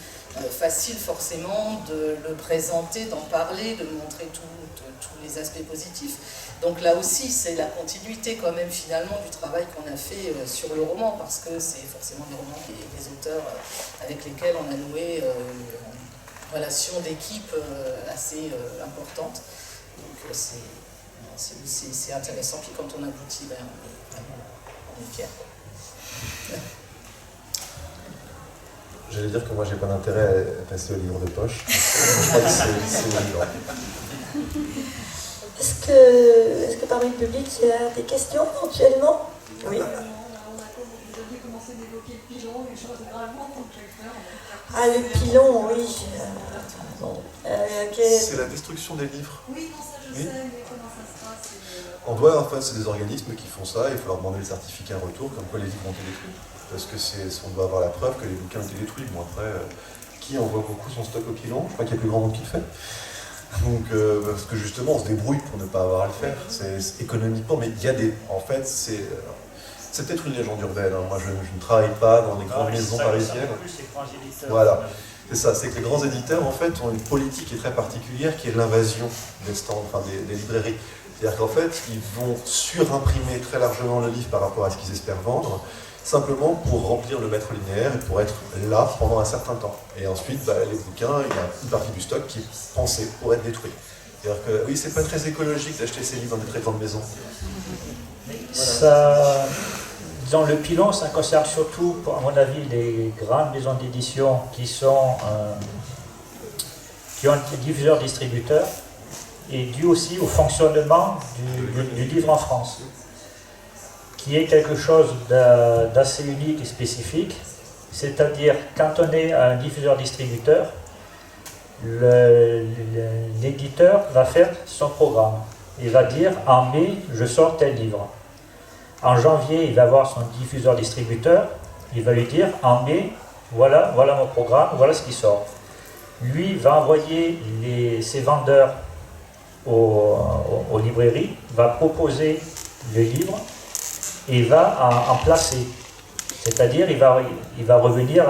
facile forcément de le présenter, d'en parler, de montrer tous les aspects positifs. Donc là aussi, c'est la continuité quand même finalement du travail qu'on a fait sur le roman, parce que c'est forcément des romans des auteurs avec lesquels on a noué une relation d'équipe assez importante. Donc c'est intéressant, puis quand on aboutit, on est fiers. J'allais dire que moi j'ai pas d'intérêt à passer au livre de poche. Je crois que c'est évident. Est-ce que parmi le public il y a des questions éventuellement? Oui. Vous aviez commencé d'évoquer le pilon, les choses généralement, donc je vais faire. Ah, le pilon, oui. C'est la destruction des livres. Oui, non, ça je sais, mais comment ça se passe On doit, en fait, c'est des organismes qui font ça, il faut leur demander le certificat en retour, comme quoi les livres ont été détruits. Parce que on doit avoir la preuve que les bouquins ont été détruits. Bon, après, qui envoie beaucoup son stock au pilon? Je crois qu'il y a plus grand monde qui le fait. Donc, parce que justement, on se débrouille pour ne pas avoir à le faire. C'est économiquement, mais il y a des... En fait, c'est peut-être une légende urbaine. Moi, je ne travaille pas dans les grandes maisons parisiennes. Voilà. C'est ça, c'est que les grands éditeurs, en fait, ont une politique qui est très particulière, qui est l'invasion des stands, enfin des librairies. C'est-à-dire qu'en fait, ils vont surimprimer très largement le livre par rapport à ce qu'ils espèrent vendre, simplement pour remplir le maître linéaire et pour être là pendant un certain temps. Et ensuite, les bouquins, il y a une partie du stock qui est pensée pour être détruit. C'est-à-dire que oui, c'est pas très écologique d'acheter ces livres dans des très grandes maisons. Ça, dans le pilon, ça concerne surtout, à mon avis, les grandes maisons d'édition qui ont des diffuseurs-distributeurs et dû aussi au fonctionnement du livre en France, qui est quelque chose d'assez unique et spécifique. C'est-à-dire, quand on est un diffuseur-distributeur, l'éditeur va faire son programme. Il va dire, en mai, je sors tel livre. En janvier, il va voir son diffuseur-distributeur, il va lui dire, en mai, voilà mon programme, voilà ce qui sort. Lui va envoyer ses vendeurs aux librairies, va proposer le livre et va en placer. C'est-à-dire, il va revenir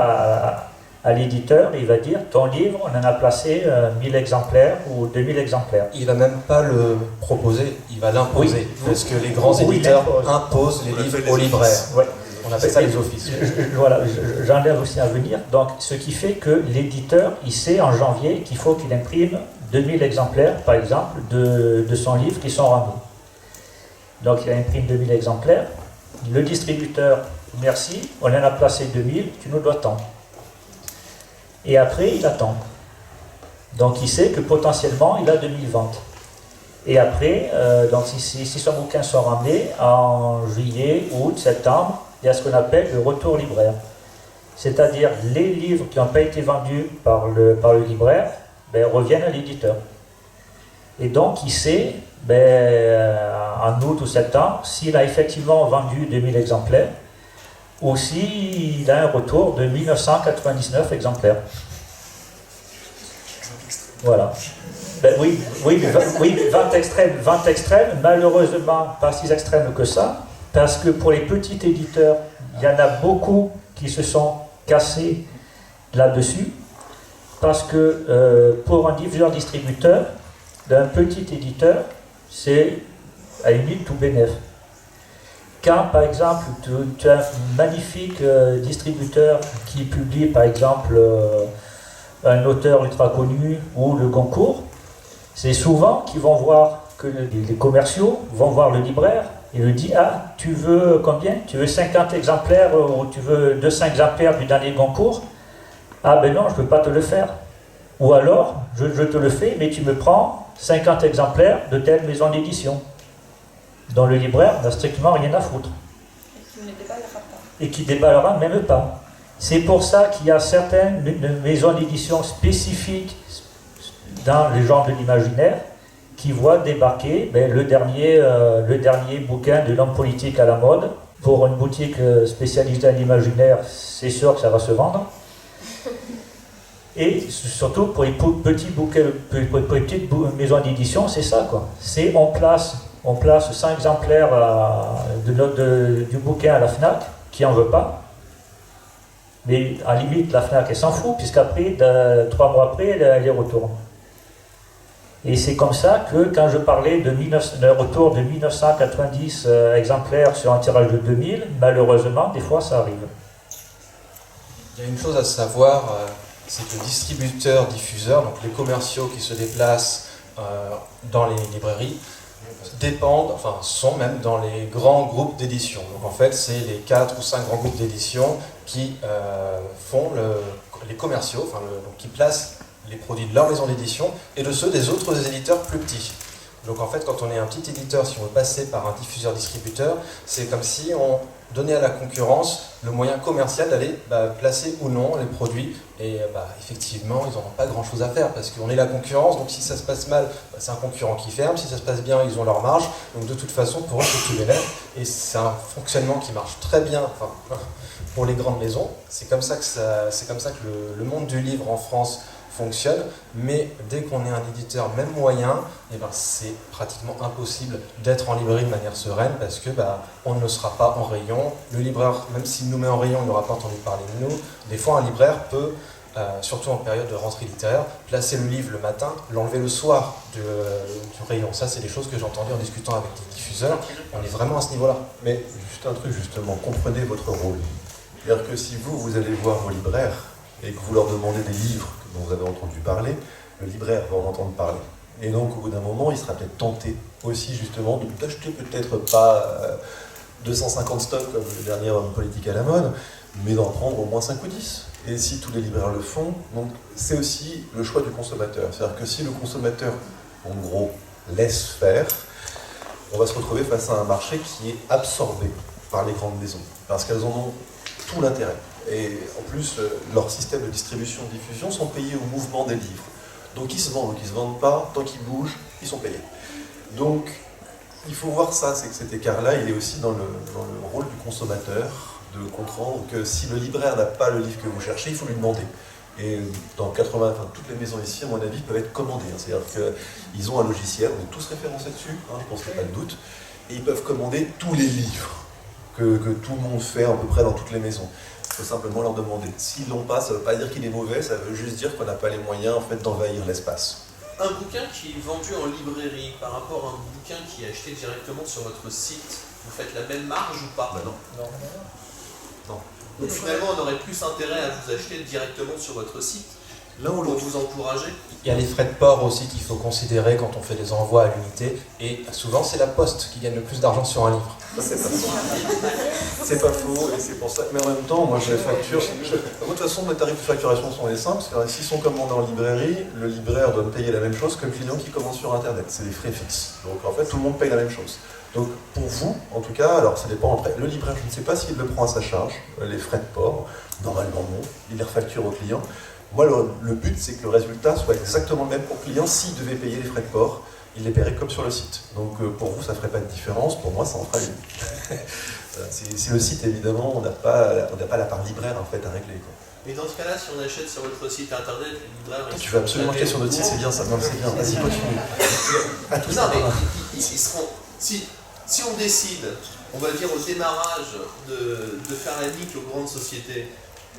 à l'éditeur et il va dire, ton livre, on en a placé 1000 exemplaires ou 2000 exemplaires. Il va même pas le proposer, il va l'imposer. Oui. Parce que les grands éditeurs imposent les livres aux libraires. Ouais. On appelle ça les offices. Voilà, j'en ai aussi à venir. Donc, ce qui fait que l'éditeur, il sait en janvier qu'il faut qu'il imprime 2000 exemplaires, par exemple, de son livre qui sont rendus. Donc, il imprime 2000 exemplaires. Le distributeur, merci, on en a placé 2000, tu nous dois tant. Et après, il attend. Donc, il sait que potentiellement, il a 2000 ventes. Et après, donc si son bouquin sort en mai, en juillet, août, septembre, il y a ce qu'on appelle le retour libraire. C'est-à-dire, les livres qui n'ont pas été vendus par le libraire reviennent à l'éditeur. Et donc il sait, en août ou septembre, s'il a effectivement vendu 2000 exemplaires, ou s'il a un retour de 1999 exemplaires. Voilà. Oui, 20 extrêmes, malheureusement pas si extrêmes que ça, parce que pour les petits éditeurs, il y en a beaucoup qui se sont cassés là-dessus, parce que pour un diffuseur-distributeur, d'un petit éditeur, c'est à la limite tout bénef. Quand par exemple tu as un magnifique distributeur qui publie par exemple un auteur ultra connu ou le Goncourt, c'est souvent qu'ils vont voir que les commerciaux vont voir le libraire et lui disent: ah, tu veux combien? Tu veux 50 exemplaires ou tu veux 200 exemplaires du dernier Goncourt? Ah ben non, je ne peux pas te le faire. Ou alors, je te le fais, mais tu me prends 50 exemplaires de telle maison d'édition, dont le libraire n'a strictement rien à foutre. Et qui ne déballera même pas. C'est pour ça qu'il y a certaines maisons d'édition spécifiques dans les genres de l'imaginaire qui voient débarquer le dernier bouquin de l'homme politique à la mode. Pour une boutique spécialisée dans l'imaginaire, c'est sûr que ça va se vendre. Et surtout pour les petites maisons d'édition, c'est ça quoi. C'est on place 100 exemplaires du bouquin à la FNAC, qui n'en veut pas. Mais à la limite, la FNAC elle s'en fout, puisqu'après, 3 mois après, elle les retourne. Et c'est comme ça que quand je parlais d'un retour de 1990 exemplaires sur un tirage de 2000, malheureusement, des fois ça arrive. Il y a une chose à savoir, c'est que distributeurs-diffuseurs, donc les commerciaux qui se déplacent dans les librairies, sont même dans les grands groupes d'édition. Donc en fait, c'est les 4 ou 5 grands groupes d'édition qui font les commerciaux, donc qui placent les produits de leur maison d'édition et de ceux des autres éditeurs plus petits. Donc en fait, quand on est un petit éditeur, si on veut passer par un diffuseur-distributeur, c'est comme si on donnait à la concurrence le moyen commercial d'aller placer ou non les produits. Et effectivement, ils n'auront pas grand-chose à faire parce qu'on est la concurrence. Donc si ça se passe mal, c'est un concurrent qui ferme. Si ça se passe bien, ils ont leur marge. Donc de toute façon, pour eux, c'est tout bénéf. Et c'est un fonctionnement qui marche très bien pour les grandes maisons. C'est comme ça que le monde du livre en France fonctionne, mais dès qu'on est un éditeur même moyen, c'est pratiquement impossible d'être en librairie de manière sereine parce que on ne sera pas en rayon. Le libraire, même s'il nous met en rayon, il n'aura pas entendu parler de nous. Des fois, un libraire peut, surtout en période de rentrée littéraire, placer le livre le matin, l'enlever le soir du rayon. Ça, c'est des choses que j'ai entendues en discutant avec des diffuseurs. On est vraiment à ce niveau-là. Mais juste un truc, justement, comprenez votre rôle. C'est-à-dire que si vous allez voir vos libraires et que vous leur demandez des livres dont vous avez entendu parler, le libraire va en entendre parler. Et donc, au bout d'un moment, il sera peut-être tenté aussi, justement, d'acheter peut-être pas 250 stocks comme le dernier homme politique à la mode, mais d'en prendre au moins 5 ou 10. Et si tous les libraires le font, donc c'est aussi le choix du consommateur. C'est-à-dire que si le consommateur, en gros, laisse faire, on va se retrouver face à un marché qui est absorbé par les grandes maisons, parce qu'elles en ont tout l'intérêt. Et en plus, leurs systèmes de distribution et de diffusion sont payés au mouvement des livres. Donc ils se vendent, donc ils ne se vendent pas, tant qu'ils bougent, ils sont payés. Donc il faut voir ça, c'est que cet écart-là, il est aussi dans le rôle du consommateur, de comprendre que si le libraire n'a pas le livre que vous cherchez, il faut lui demander. Et dans toutes les maisons ici, à mon avis, peuvent être commandées. C'est-à-dire qu'ils ont un logiciel, on est tous référencés dessus, je pense qu'il n'y a pas de doute, et ils peuvent commander tous les livres que tout le monde fait à peu près dans toutes les maisons. Il faut simplement leur demander. S'ils l'ont pas, ça ne veut pas dire qu'il est mauvais, ça veut juste dire qu'on n'a pas les moyens en fait, d'envahir l'espace. Un bouquin qui est vendu en librairie par rapport à un bouquin qui est acheté directement sur votre site, vous faites la même marge ou pas? Non. Donc finalement, on aurait plus intérêt à vous acheter directement sur votre site. L'un ou l'autre. Pour vous encourager. Il y a les frais de port aussi qu'il faut considérer quand on fait des envois à l'unité. Et souvent, c'est la poste qui gagne le plus d'argent sur un livre. Ça, c'est pas faux. C'est pas faux, et c'est pour ça. Mais en même temps, moi, je facture. De toute façon, mes tarifs de facturation sont les simples. S'ils sont commandés en librairie, le libraire doit me payer la même chose que le client qui commande sur Internet. C'est des frais fixes. Donc en fait, tout le monde paye la même chose. Donc pour vous, en tout cas, alors ça dépend après. Le libraire, je ne sais pas s'il le prend à sa charge, les frais de port. Normalement, non. Il les refacture au client. Moi, le but, c'est que le résultat soit exactement le même pour le client s'il devait payer les frais de port. il les paierait comme sur le site. Donc pour vous, ça ne ferait pas de différence, pour moi, ça en fera une. C'est le site, évidemment, on n'a pas la part libraire en fait, à régler, quoi. Mais dans ce cas-là, si on achète sur votre site internet, les libraires... Tu veux absolument acheter sur notre site, c'est bien ça, non, c'est bien, vas-y, continue. À tout ça, non, mais ils seront... Si on décide, on va dire au démarrage, de faire la nique aux grandes sociétés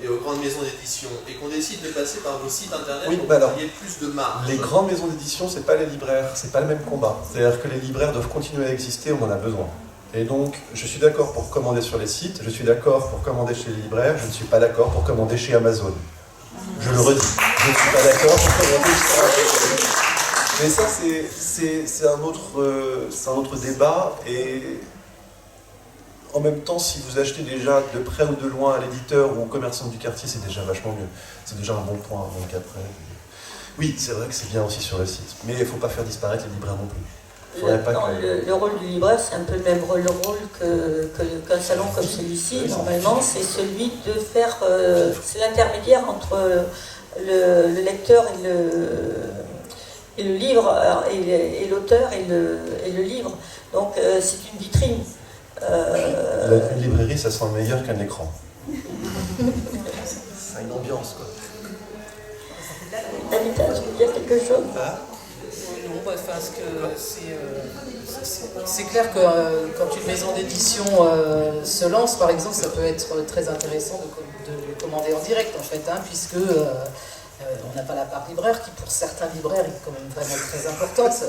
et aux grandes maisons d'édition, et qu'on décide de passer par vos sites internet oui, pour bah qu'il y ait plus de marge. Les grandes maisons d'édition, c'est pas les libraires, c'est pas le même combat. C'est-à-dire que les libraires doivent continuer à exister, on en a besoin. Et donc, je suis d'accord pour commander sur les sites, je suis d'accord pour commander chez les libraires, je ne suis pas d'accord pour commander chez Amazon. Je le redis, je ne suis pas d'accord pour commander chez Amazon. Mais ça, c'est un autre débat, et en même temps, si vous achetez déjà de près ou de loin à l'éditeur ou au commerçant du quartier, c'est déjà vachement mieux. C'est déjà un bon point, donc après... Oui, c'est vrai que c'est bien aussi sur le site, mais il ne faut pas faire disparaître les libraires non plus. Le rôle du libraire, c'est un peu le même rôle qu'un salon comme celui-ci. Normalement, c'est celui de faire... c'est l'intermédiaire entre le lecteur et le livre, et l'auteur et le livre. Donc, c'est une vitrine. Une librairie, ça sent meilleur qu'un écran. Ça a une ambiance, quoi. Anita, tu veux dire quelque chose? Non, enfin, c'est clair que quand une maison d'édition se lance, par exemple, ça peut être très intéressant de le commander en direct, en fait, puisque on n'a pas la part libraire, qui pour certains libraires est quand même vraiment très importante,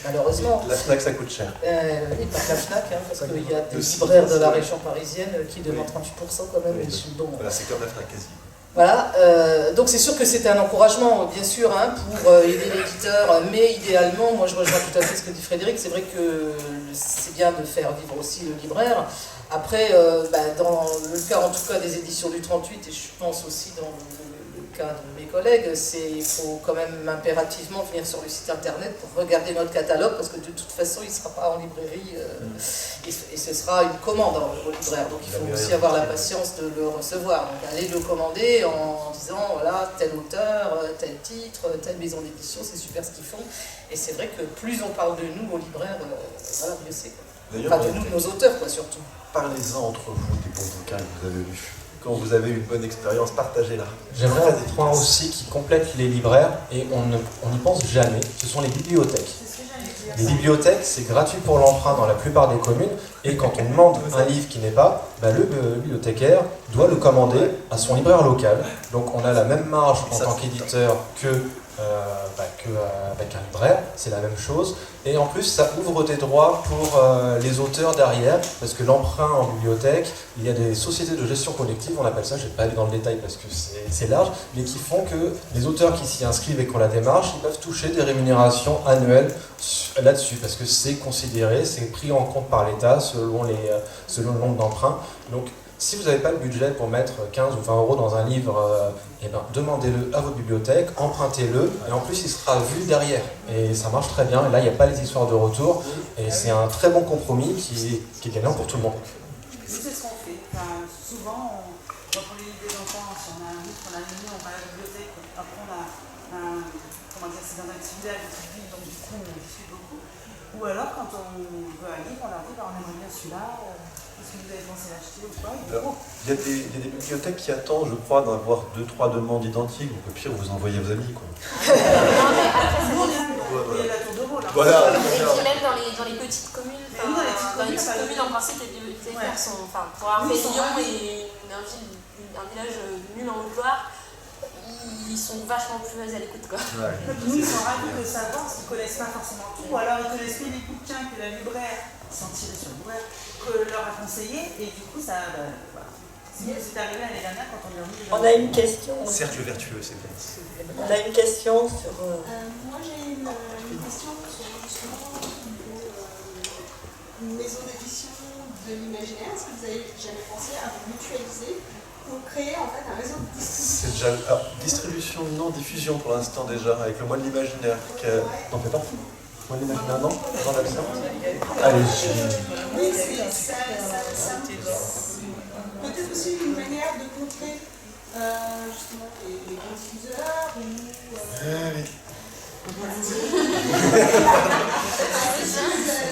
malheureusement. La FNAC, ça coûte cher. Et pas que la FNAC, parce qu'il y a des libraires de la région parisienne qui demandent 38% quand même. Voilà, c'est comme la FNAC quasi. Voilà, donc c'est sûr que c'est un encouragement, bien sûr, pour aider l'éditeur, mais idéalement, moi je rejoins tout à fait ce que dit Frédéric, c'est vrai que c'est bien de faire vivre aussi le libraire. Après, dans le cas en tout cas des éditions du 38, et je pense aussi dans le cas de mes collègues, il faut quand même impérativement venir sur le site internet pour regarder notre catalogue, parce que de toute façon il ne sera pas en librairie, et ce sera une commande au libraire, donc il faut aussi avoir la patience de le recevoir. Donc allez le commander en disant voilà, tel auteur, tel titre, telle maison d'édition, c'est super ce qu'ils font, et c'est vrai que plus on parle de nous au libraire, voilà, mieux c'est. Enfin de nous, de nos auteurs, quoi, surtout. Parlez-en entre vous des bons bouquins que vous avez lus. Quand vous avez eu une bonne expérience, partagez-la. J'aimerais un point aussi qui complète les libraires, et on n'y pense jamais, ce sont les bibliothèques. Les bibliothèques, c'est gratuit pour l'emprunt dans la plupart des communes, et quand on demande un livre qui n'est pas, le bibliothécaire doit le commander à son libraire local. Donc on a la même marge en tant qu'éditeur qu'avec un libraire, c'est la même chose. Et en plus, ça ouvre des droits pour les auteurs derrière, parce que l'emprunt en bibliothèque, il y a des sociétés de gestion collective, on appelle ça, je ne vais pas aller dans le détail parce que c'est large, mais qui font que les auteurs qui s'y inscrivent et qui ont la démarche, ils peuvent toucher des rémunérations annuelles là-dessus, parce que c'est considéré, c'est pris en compte par l'État selon le nombre d'emprunts. Donc, si vous n'avez pas le budget pour mettre 15 ou 20 euros dans un livre, demandez-le à votre bibliothèque, empruntez-le, et en plus il sera vu derrière. Et ça marche très bien, et là il n'y a pas les histoires de retour, et c'est un très bon compromis qui est gagnant pour tout le monde. Nous, c'est ce qu'on fait. Enfin, souvent, quand on lit des enfants, si on a un livre qu'on a mis, on va à la bibliothèque, après on a c'est dans un petit village, une petite ville, donc du coup on discute beaucoup. Ou alors quand on veut un livre, on leur dit on aimerait bien celui-là. Est-ce que vous avez pensé l'acheter ou pas? Il y a des bibliothèques qui attendent, je crois, d'avoir 2-3 demandes identiques. Donc au pire, vous envoyez vos amis, quoi. Non, mais après, ça Il y a la tour de rôle. Voilà. Et puis même dans les petites communes, en principe, les bibliothécaires sont, pour avoir fait Lyon et un village nul en Haute-Loire, ils sont vachement plus à l'écoute, quoi. Ouais. Nous, ils sont ravis de savoir, parce qu'ils ne connaissent pas forcément tout, ou alors ils connaissent pas les bouquins que la libraire, sans tirer sur le libraire, que leur a conseillé, et du coup, ça. C'est arrivé l'année dernière quand on est revenu. On a une question. Cercle vertueux, c'est bien. On a une question sur... Moi, j'ai une question sur justement une maison d'édition de l'imaginaire. Est-ce que vous avez jamais pensé à vous mutualiser pour créer en fait un réseau de distribution? C'est déjà... Alors, distribution, non, diffusion pour l'instant déjà, avec le mois de l'imaginaire. T'en fais partie? Le mois de l'imaginaire, non? Dans la allez-y. Oui, ça peut-être aussi une manière de contrer justement les grands diffuseurs ou...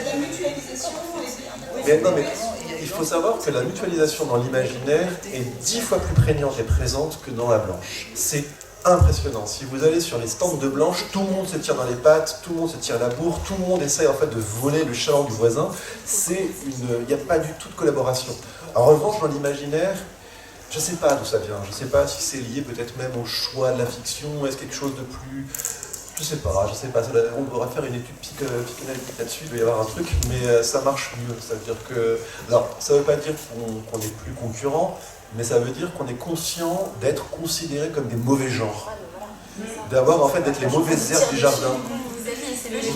la mutualisation mais il faut savoir que la mutualisation dans l'imaginaire est 10 fois plus prégnante et présente que dans la blanche. C'est impressionnant. Si vous allez sur les stands de blanche, tout le monde se tire dans les pattes, tout le monde se tire la bourre, tout le monde essaye en fait de voler le chaland du voisin. Il n'y a pas du tout de collaboration. En revanche, dans l'imaginaire, je ne sais pas d'où ça vient. Je ne sais pas si c'est lié peut-être même au choix de la fiction. Est-ce quelque chose de plus... Je sais pas. On devrait faire une étude psychanalytique là-dessus, il doit y avoir un truc, mais ça marche mieux. Ça veut dire que... Alors, ça ne veut pas dire qu'on n'est plus concurrent, mais ça veut dire qu'on est conscient d'être considéré comme des mauvais genres. D'avoir en fait d'être les mauvaises herbes du jardin.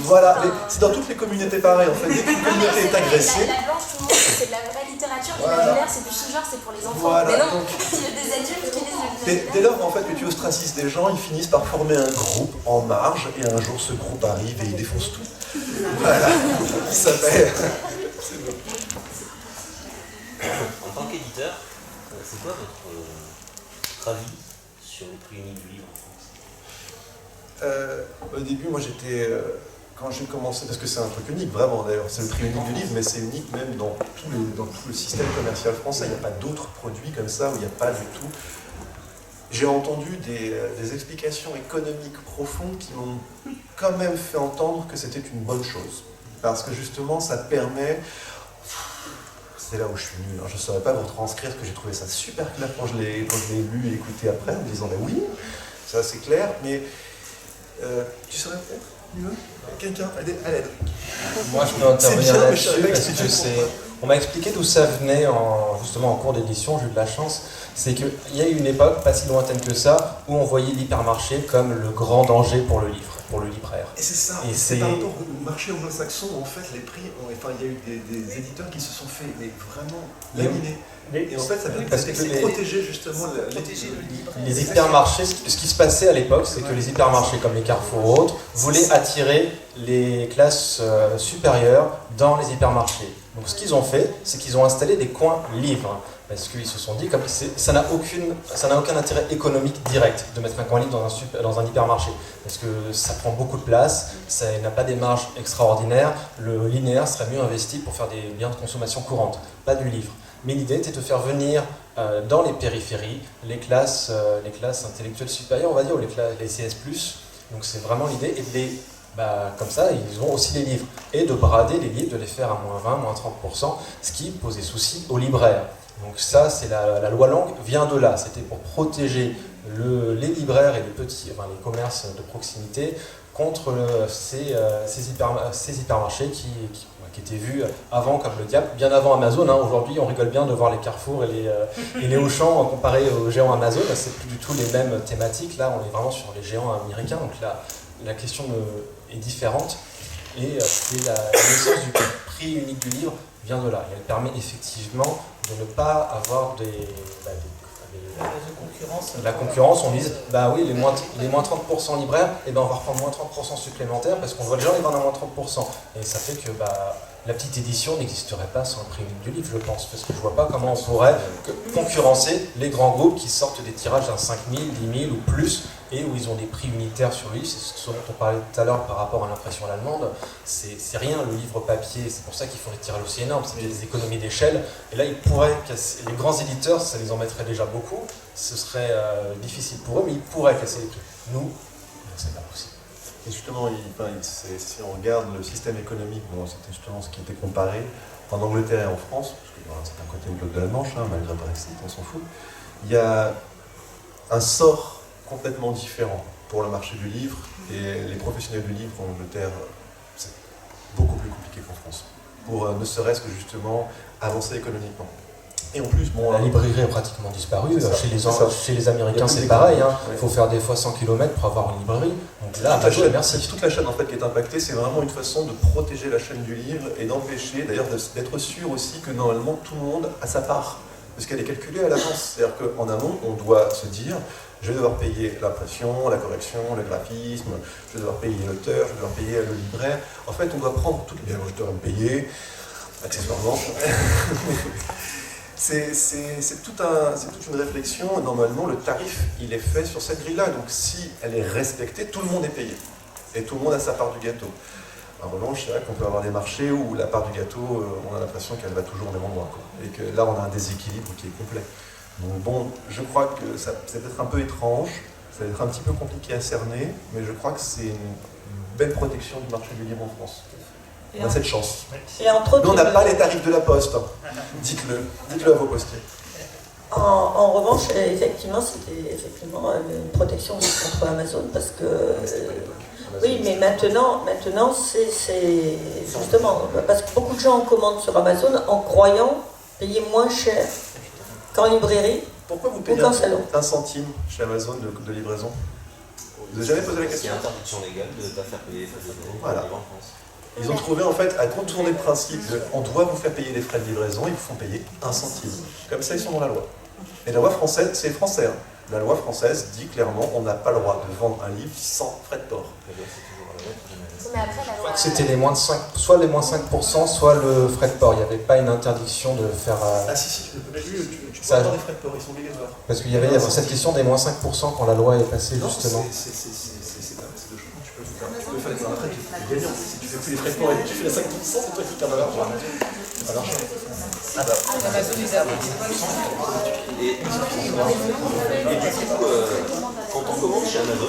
Voilà, c'est dans toutes les communautés pareil en fait. Dès qu'une communauté est agressée. La blanche, tout le monde, c'est de la vraie littérature, l'imaginaire, c'est du sous-genre, c'est pour les enfants. Voilà, mais non, donc, il y a des adultes qui lisent le dès lors en fait que tu ostracises des gens, ils finissent par former un groupe en marge, et un jour ce groupe arrive et il défonce tout. Voilà, ça fait. En tant qu'éditeur, c'est quoi votre avis sur le prix unique du livre en France? Au début, moi j'étais, quand j'ai commencé, parce que c'est un truc unique vraiment d'ailleurs, c'est le prix unique du livre, mais c'est unique même dans tout le système commercial français. Il n'y a pas d'autres produits comme ça où il n'y a pas du tout. J'ai entendu des explications économiques profondes qui m'ont quand même fait entendre que c'était une bonne chose. Parce que justement, ça permet... C'est là où je suis nul, hein. Je ne saurais pas vous retranscrire parce que j'ai trouvé ça super clair quand je l'ai lu et écouté après, en me disant « oui, ça c'est clair », mais tu saurais peut-être mieux quelqu'un à l'aide. Moi je peux intervenir là-dessus parce que on m'a expliqué d'où ça venait justement en cours d'édition, j'ai eu de la chance. C'est qu'il y a eu une époque, pas si lointaine que ça, où on voyait l'hypermarché comme le grand danger pour le livre, pour le libraire. Et c'est ça, c'est par rapport au marché anglo-saxon, en fait, les prix, il y a eu des éditeurs qui se sont fait vraiment laminer. Et en fait, ça veut dire que protéger justement le livre. Les hypermarchés, ce qui se passait à l'époque, c'est que les hypermarchés comme les Carrefour ou autres voulaient attirer les classes supérieures dans les hypermarchés. Donc ce qu'ils ont fait, c'est qu'ils ont installé des coins livres. Parce qu'ils se sont dit que ça n'a aucun intérêt économique direct de mettre un coin livre dans un hypermarché. Parce que ça prend beaucoup de place, ça n'a pas des marges extraordinaires, le linéaire serait mieux investi pour faire des biens de consommation courante, pas du livre. Mais l'idée était de faire venir dans les périphéries les classes intellectuelles supérieures, on va dire, ou les CS+. Donc c'est vraiment l'idée, et comme ça, ils ont aussi les livres. Et de brader les livres, de les faire à -20, -30%, ce qui posait souci aux libraires. Donc ça, c'est la loi Lang vient de là. C'était pour protéger les libraires et les commerces de proximité contre ces hypermarchés qui étaient vus avant comme le diable, bien avant Amazon. Hein. Aujourd'hui, on rigole bien de voir les Carrefour et les Auchan comparés aux géants Amazon. C'est plus du tout les mêmes thématiques. Là, on est vraiment sur les géants américains. Donc la question est différente. Et la naissance du prix unique du livre vient de là. Et elle permet effectivement de ne pas avoir la concurrence. On dise, oui, les moins 30% libraires, et on va reprendre moins 30% supplémentaires parce qu'on voit les gens les vendre à moins 30%. Et ça fait que la petite édition n'existerait pas sans le prix unique du livre, je pense, parce que je vois pas comment on pourrait concurrencer les grands groupes qui sortent des tirages d'un 5 000, 10 000 ou plus, et où ils ont des prix unitaires sur le livre. C'est ce dont on parlait tout à l'heure par rapport à l'impression allemande. C'est rien le livre papier, c'est pour ça qu'ils font des tirages aussi énormes, c'est des économies d'échelle. Et là, ils pourraient casser, les grands éditeurs, ça les embêterait déjà beaucoup, ce serait difficile pour eux, mais ils pourraient casser les prix. Nous, c'est pas possible. Et justement, si on regarde le système économique, c'était justement ce qui était comparé en Angleterre et en France, parce que c'est un côté au bloc de la Manche, malgré le Brexit, on s'en fout, il y a un sort complètement différent pour le marché du livre, et les professionnels du livre en Angleterre, c'est beaucoup plus compliqué qu'en France, pour ne serait-ce que justement avancer économiquement. Et en plus, la librairie a pratiquement disparu. Chez les Américains, c'est pareil. Il faut faire des fois 100 km pour avoir une librairie. Donc là, toute la chaîne en fait, qui est impactée, c'est vraiment une façon de protéger la chaîne du livre et d'empêcher, d'ailleurs, d'être sûr aussi que normalement tout le monde a sa part. Parce qu'elle est calculée à l'avance. C'est-à-dire qu'en amont, on doit se dire, je vais devoir payer l'impression, la correction, le graphisme, je vais devoir payer l'auteur, je vais devoir payer le libraire. En fait, on doit prendre toutes les... Je dois me payer, accessoirement. C'est toute une réflexion. Normalement, le tarif, il est fait sur cette grille-là. Donc, si elle est respectée, tout le monde est payé. Et tout le monde a sa part du gâteau. En revanche, c'est vrai qu'on peut avoir des marchés où la part du gâteau, on a l'impression qu'elle va toujours au même endroit, quoi. Et que là, on a un déséquilibre qui est complet. Donc bon, je crois que c'est peut-être un peu étrange, ça va être un petit peu compliqué à cerner, mais je crois que c'est une belle protection du marché du livre en France. On a cette chance. Et entre autres, nous, on n'a pas les tarifs de la Poste. Dites-le à vos postiers. En revanche, effectivement, c'était une protection contre Amazon parce que oui, mais maintenant c'est justement parce que beaucoup de gens commandent sur Amazon en croyant payer moins cher qu'en librairie. Pourquoi vous payez un centime chez Amazon de livraison? Vous n'avez jamais posé la question? Il y a interdiction légale de ne pas faire payer les frais de livraison voilà. en France. Ils ont trouvé en fait à contourner le principe de on doit vous faire payer les frais de livraison, ils vous font payer un centime. Comme ça, ils sont dans la loi. Et la loi française, c'est français. Hein. La loi française dit clairement on n'a pas le droit de vendre un livre sans frais de port. Mais après, la loi... C'était les moins de 5, soit les moins 5%, soit le frais de port. Il n'y avait pas une interdiction de faire... Ah si, tu peux avoir des frais de port, ils sont obligatoires. Parce qu'il y avait cette question des moins 5% quand la loi est passée, non, justement. C'est de choses. Tu peux faire après, tu es gagnant. Si tu fais plus les frais de port et que tu fais les 5%, c'est toi qui perds de l'argent. Amazon, ils Et du coup, quand on commande chez Amazon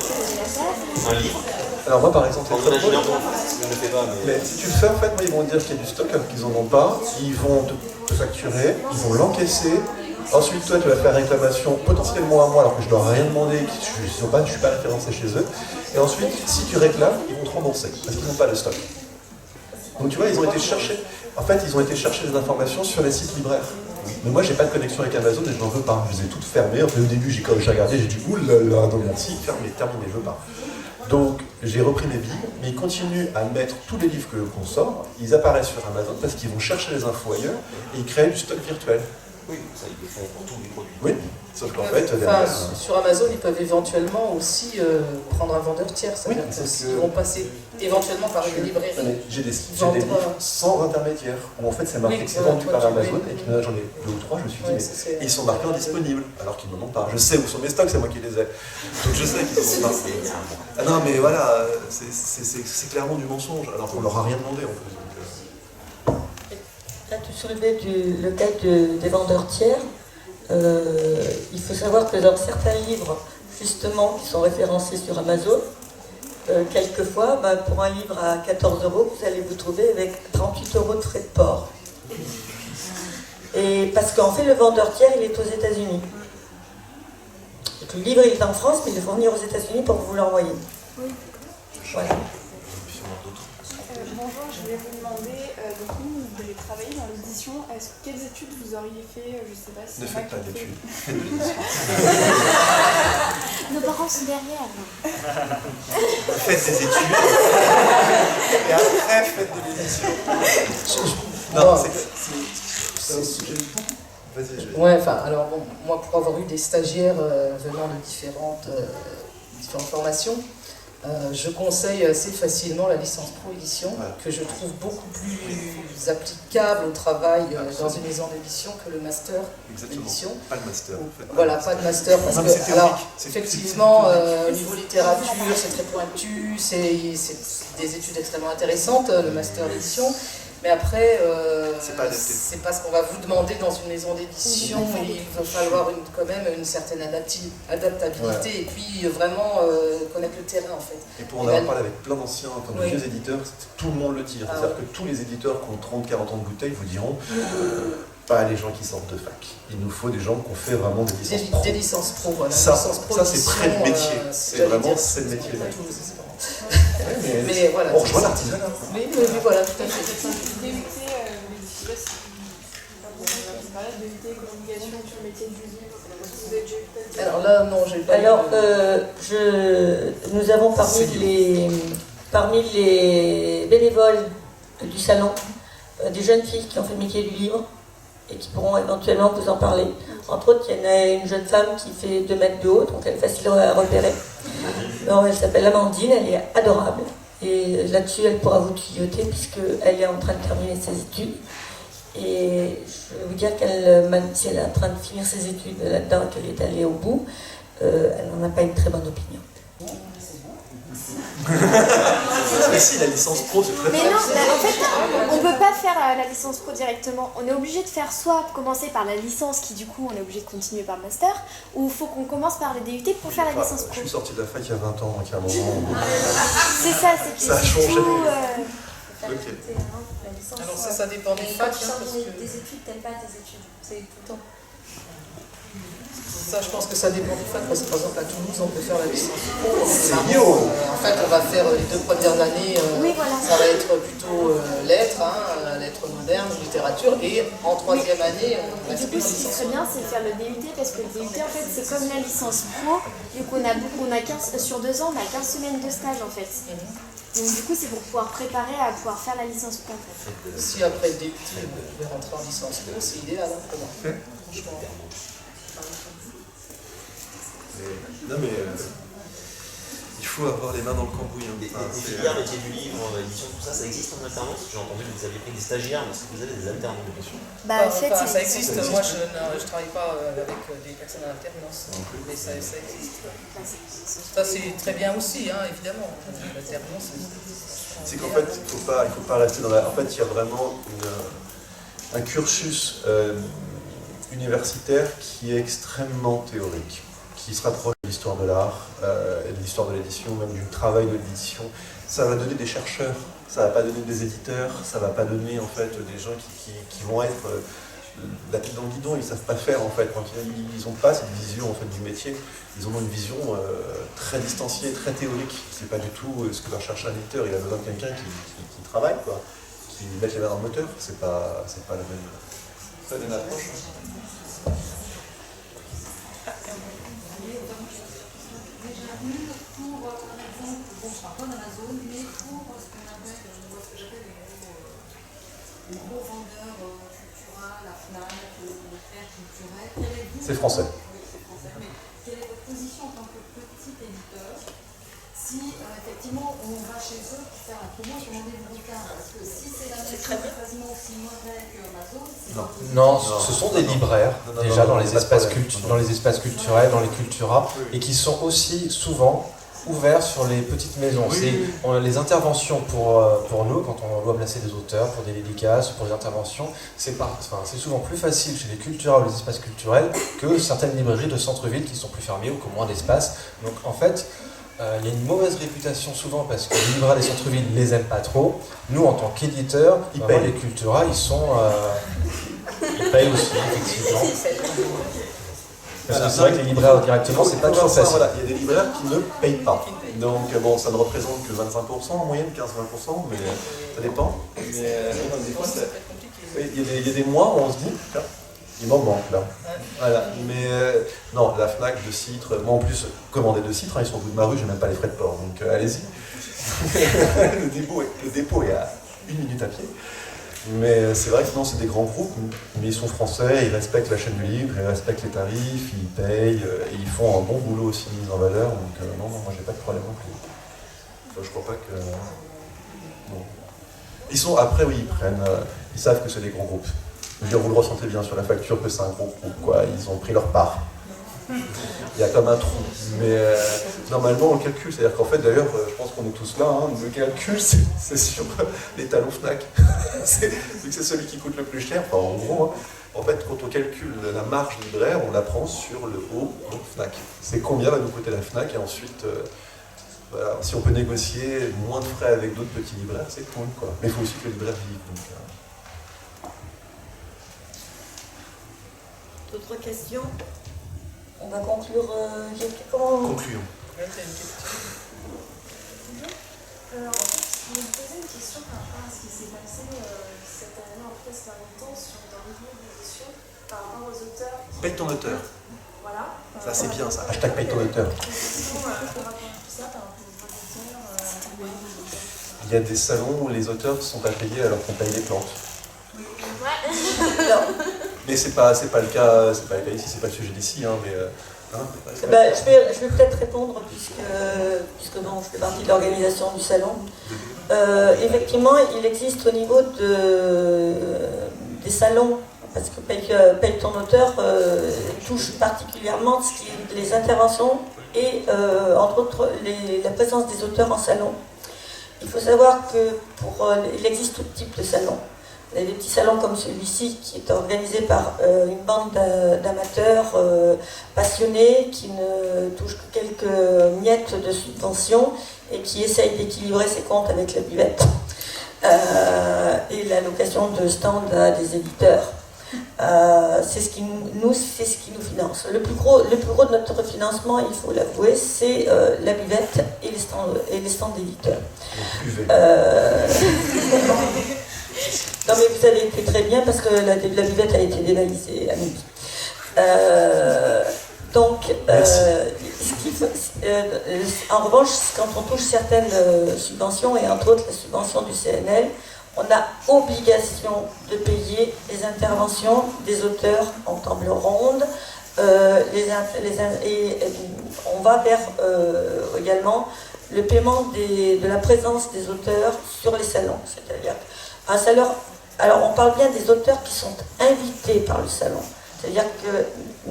un livre, alors moi par exemple, en imaginant je ne le fais pas, mais si tu le fais en fait, moi ils vont te dire qu'il y a du stock alors qu'ils n'en ont pas, ils vont te facturer, ils vont l'encaisser, ensuite toi tu vas faire réclamation potentiellement à moi alors que je leur ai rien demandé, je ne suis pas référencé chez eux, et ensuite si tu réclames, ils vont te rembourser parce qu'ils n'ont pas de stock. Donc tu vois, ils ont été chercher des informations sur les sites libraires. Mais moi, j'ai pas de connexion avec Amazon et je n'en veux pas. Je les ai toutes fermées. Enfin, au début, j'ai regardé, j'ai dit oulala, non merci, fermé, terminé, je veux pas. Donc, j'ai repris mes billes, mais ils continuent à mettre tous les livres qu'on sort, ils apparaissent sur Amazon parce qu'ils vont chercher les infos ailleurs et ils créent du stock virtuel. Oui, ça ils le font pour tous les produits. Oui, sauf qu'en fait, sur Amazon, ils peuvent éventuellement aussi prendre un vendeur tiers. C'est-à-dire qu'ils vont passer éventuellement par une librairie. J'ai des livres sans intermédiaire, où en fait c'est marqué que c'est vendu par Amazon, et puis j'en ai 2 ou 3, je me suis dit, mais ils sont marqués indisponibles, alors qu'ils ne m'en ont pas. Je sais où sont mes stocks, c'est moi qui les ai. Donc je sais qu'ils sont pas. Ah non, mais voilà, c'est clairement du mensonge, alors qu'on leur a rien demandé en plus. Là, tu soulevais le cas des vendeurs tiers. Il faut savoir que dans certains livres, justement, qui sont référencés sur Amazon, quelquefois, pour un livre à 14 €, vous allez vous trouver avec 38 € de frais de port. Et parce qu'en fait, le vendeur tiers, il est aux États-Unis. Le livre, il est en France, mais il faut venir aux États-Unis pour vous l'envoyer. Oui. Voilà. Bonjour, je voulais vous demander, donc vous avez travaillé dans l'édition, quelles études vous auriez fait, je sais pas si... Ne faites pas d'études. Nos parents sont derrière. Faites des études, et après faites de l'édition. Non, vas-y, Ouais, enfin, alors bon, moi pour avoir eu des stagiaires venant de différentes formations, je conseille assez facilement la licence pro édition, que je trouve beaucoup plus applicable au travail dans une maison d'édition que le master d'édition. Pas de master. Voilà, pas de master, parce que, alors, effectivement, au niveau littérature, c'est très pointu, c'est des études extrêmement intéressantes, le master d'édition. Mais après, c'est pas ce qu'on va vous demander dans une maison d'édition. Il va falloir quand même une certaine adaptabilité et puis vraiment connaître le terrain en fait. Et pour en avoir parlé avec plein d'anciens, de vieux éditeurs, tout le monde le dit. C'est-à-dire que tous les éditeurs qui ont 30-40 ans de bouteille vous diront pas les gens qui sortent de fac. Il nous faut des gens qui ont fait vraiment des licences pro. Des licences pro, voilà. Ça c'est près de métier. C'est vraiment c'est le métier. Mais voilà. On rejoint l'artisanat. Oui, voilà, tout à fait. Alors là, non, j'ai pas. Alors, nous avons parmi les bénévoles du salon des jeunes filles qui ont fait le métier du livre et qui pourront éventuellement vous en parler. Entre autres, il y en a une jeune femme qui fait 2 mètres de haut, donc elle est facile à repérer. Alors, elle s'appelle Amandine, elle est adorable. Et là-dessus, elle pourra vous tuyauter puisqu'elle est en train de terminer ses études. Et je vais vous dire si elle est en train de finir ses études là-dedans, qu'elle est allée au bout, elle n'en a pas une très bonne opinion. mais si, la licence pro, c'est très Mais bien. non, en fait, on peut pas faire la licence pro directement. On est obligé de faire soit commencer par la licence, qui du coup on est obligé de continuer par le master, ou il faut qu'on commence par le DUT pour faire la licence pro. Je suis sorti de la fac il y a 20 ans, donc à un moment. C'est ça, c'est que Ça a changé. surtout, Ok. Alors ça dépend des facs. Quand tu sors des études, t'aimes pas tes études. C'est tout le temps. Ça, je pense que ça dépend des facs, parce que par exemple à Toulouse, on peut faire la licence pro. En fait, on va faire les 2 premières années, ça va être plutôt lettres, lettres modernes, littérature, et en 3e année, on va du coup, ce qui serait bien, c'est de faire le DUT, parce que le DUT, en fait, c'est comme la licence pro, vu qu'on a 15, sur 2 ans, on a 15 semaines de stage, en fait. Donc du coup, c'est pour pouvoir préparer à pouvoir faire la licence pro, en fait. Si après le DUT, vous pouvez rentrer en licence pro, c'est idéal, pour moi. Franchement. Non mais il faut avoir les mains dans le cambouis. Les filières métiers du livre, édition, tout ça, ça existe en alternance? J'ai entendu que vous aviez pris des stagiaires, mais est-ce que vous avez des alternants de question? Bah, en fait, ça existe. Moi, je ne travaille pas avec des personnes en alternance, mais ça existe. Ça, c'est très bien aussi, évidemment. L'alternance, c'est qu'en fait, il faut pas rester dans la... En fait, il y a vraiment un cursus universitaire qui est extrêmement théorique, qui se rapproche de l'histoire de l'art, de l'histoire de l'édition, même du travail de l'édition. Ça va donner des chercheurs, ça va pas donner des éditeurs, ça va pas donner en fait des gens qui vont être la tête dans le guidon, ils savent pas faire en fait. Quand ils n'ont pas cette vision en fait du métier, ils ont une vision très distanciée, très théorique. C'est pas du tout ce que va chercher un éditeur. Il a besoin de quelqu'un qui travaille, quoi, qui mette les mains dans le moteur. C'est pas la même approche. Pour, par exemple, bon, je parle pas d'Amazon, mais pour ce qu'on appelle, ce que j'appelle les gros vendeurs Cultura, la FNAC, le Faire culturel. C'est français. Oui, c'est français. Mais quelle est votre position en tant que petit éditeur si effectivement on va chez eux pour faire la promo sur des bouquins? Parce que si c'est la même chose, quasiment aussi mauvais que Amazon, c'est Non, ce sont des libraires, déjà dans les espaces culturels, dans les culturas, et qui sont aussi souvent ouverts sur les petites maisons. Les interventions pour nous, quand on doit placer des auteurs, pour des dédicaces, pour des interventions, c'est souvent plus facile chez les culturas ou les espaces culturels que certaines librairies de centre-ville qui sont plus fermées ou qui ont moins d'espace. Donc en fait, il y a une mauvaise réputation souvent parce que les libraires des centres-villes ne les aiment pas trop. Nous, en tant qu'éditeurs, les culturas, ils payent aussi, effectivement. Parce que c'est vrai que les libraires directement, c'est pas toujours facile. Voilà, il y a des libraires qui ne payent pas. Donc bon, ça ne représente que 25% en moyenne, 15-20%, mais ça dépend. Mais, des fois, il y a des mois où on se dit, il m'en manque là. Voilà. Mais non, la FNAC de Citre, moi en plus, commander de Citre, ils sont au bout de ma rue, j'ai même pas les frais de port, donc allez-y. le dépôt est à 1 minute à pied. Mais c'est vrai que non, c'est des grands groupes, mais ils sont français, ils respectent la chaîne du livre, ils respectent les tarifs, ils payent, et ils font un bon boulot aussi de mise en valeur, donc non, moi j'ai pas de problème non plus. Enfin, je crois pas que... Non. Ils sont, après oui, ils savent que c'est des grands groupes. Je veux dire, vous le ressentez bien sur la facture que c'est un gros groupe, quoi, ils ont pris leur part. Il y a comme un trou, mais normalement on calcule, c'est-à-dire qu'en fait d'ailleurs, je pense qu'on est tous là, le calcul c'est sur les talons FNAC, vu que c'est celui qui coûte le plus cher, enfin en gros, en fait quand on calcule la marge libraire, on la prend sur le haut, donc FNAC. C'est combien va nous coûter la FNAC, et ensuite, voilà, si on peut négocier moins de frais avec d'autres petits libraires, c'est cool, quoi. Mais il faut aussi que les libraires vivent. D'autres questions? On va conclure. Concluons. En fait, je me posais une question par rapport à ce qui s'est passé cette année, en tout cas ces derniers temps, dans le milieu de l'édition, par rapport aux auteurs. Paye ton auteur. Voilà. Ça c'est bien ça. Hashtag paye ton auteur. Il y a des salons où les auteurs sont pas payés alors qu'on paye les plantes. Mais c'est pas le cas ici, c'est pas le sujet d'ici, mais. Je vais peut-être répondre puisque bon, je fais partie de l'organisation du salon. Effectivement, il existe au niveau des salons, parce que Paye ton auteur touche particulièrement ce qui est les interventions et entre autres la présence des auteurs en salon. Il faut savoir qu'il existe tout type de salons. Il y a des petits salons comme celui-ci qui est organisé par une bande d'amateurs passionnés qui ne touchent que quelques miettes de subventions et qui essayent d'équilibrer ses comptes avec la buvette et la location de stands à des éditeurs. C'est ce qui nous finance. Le plus gros de notre financement, il faut l'avouer, c'est la buvette et les stands d'éditeurs. Non mais vous avez été très bien parce que la buvette a été dévalisée à midi. En revanche, quand on touche certaines subventions, et entre autres la subvention du CNL, on a obligation de payer les interventions des auteurs en table ronde, et on va vers également le paiement de la présence des auteurs sur les salons. C'est-à-dire un salon, alors on parle bien des auteurs qui sont invités par le salon. C'est-à-dire que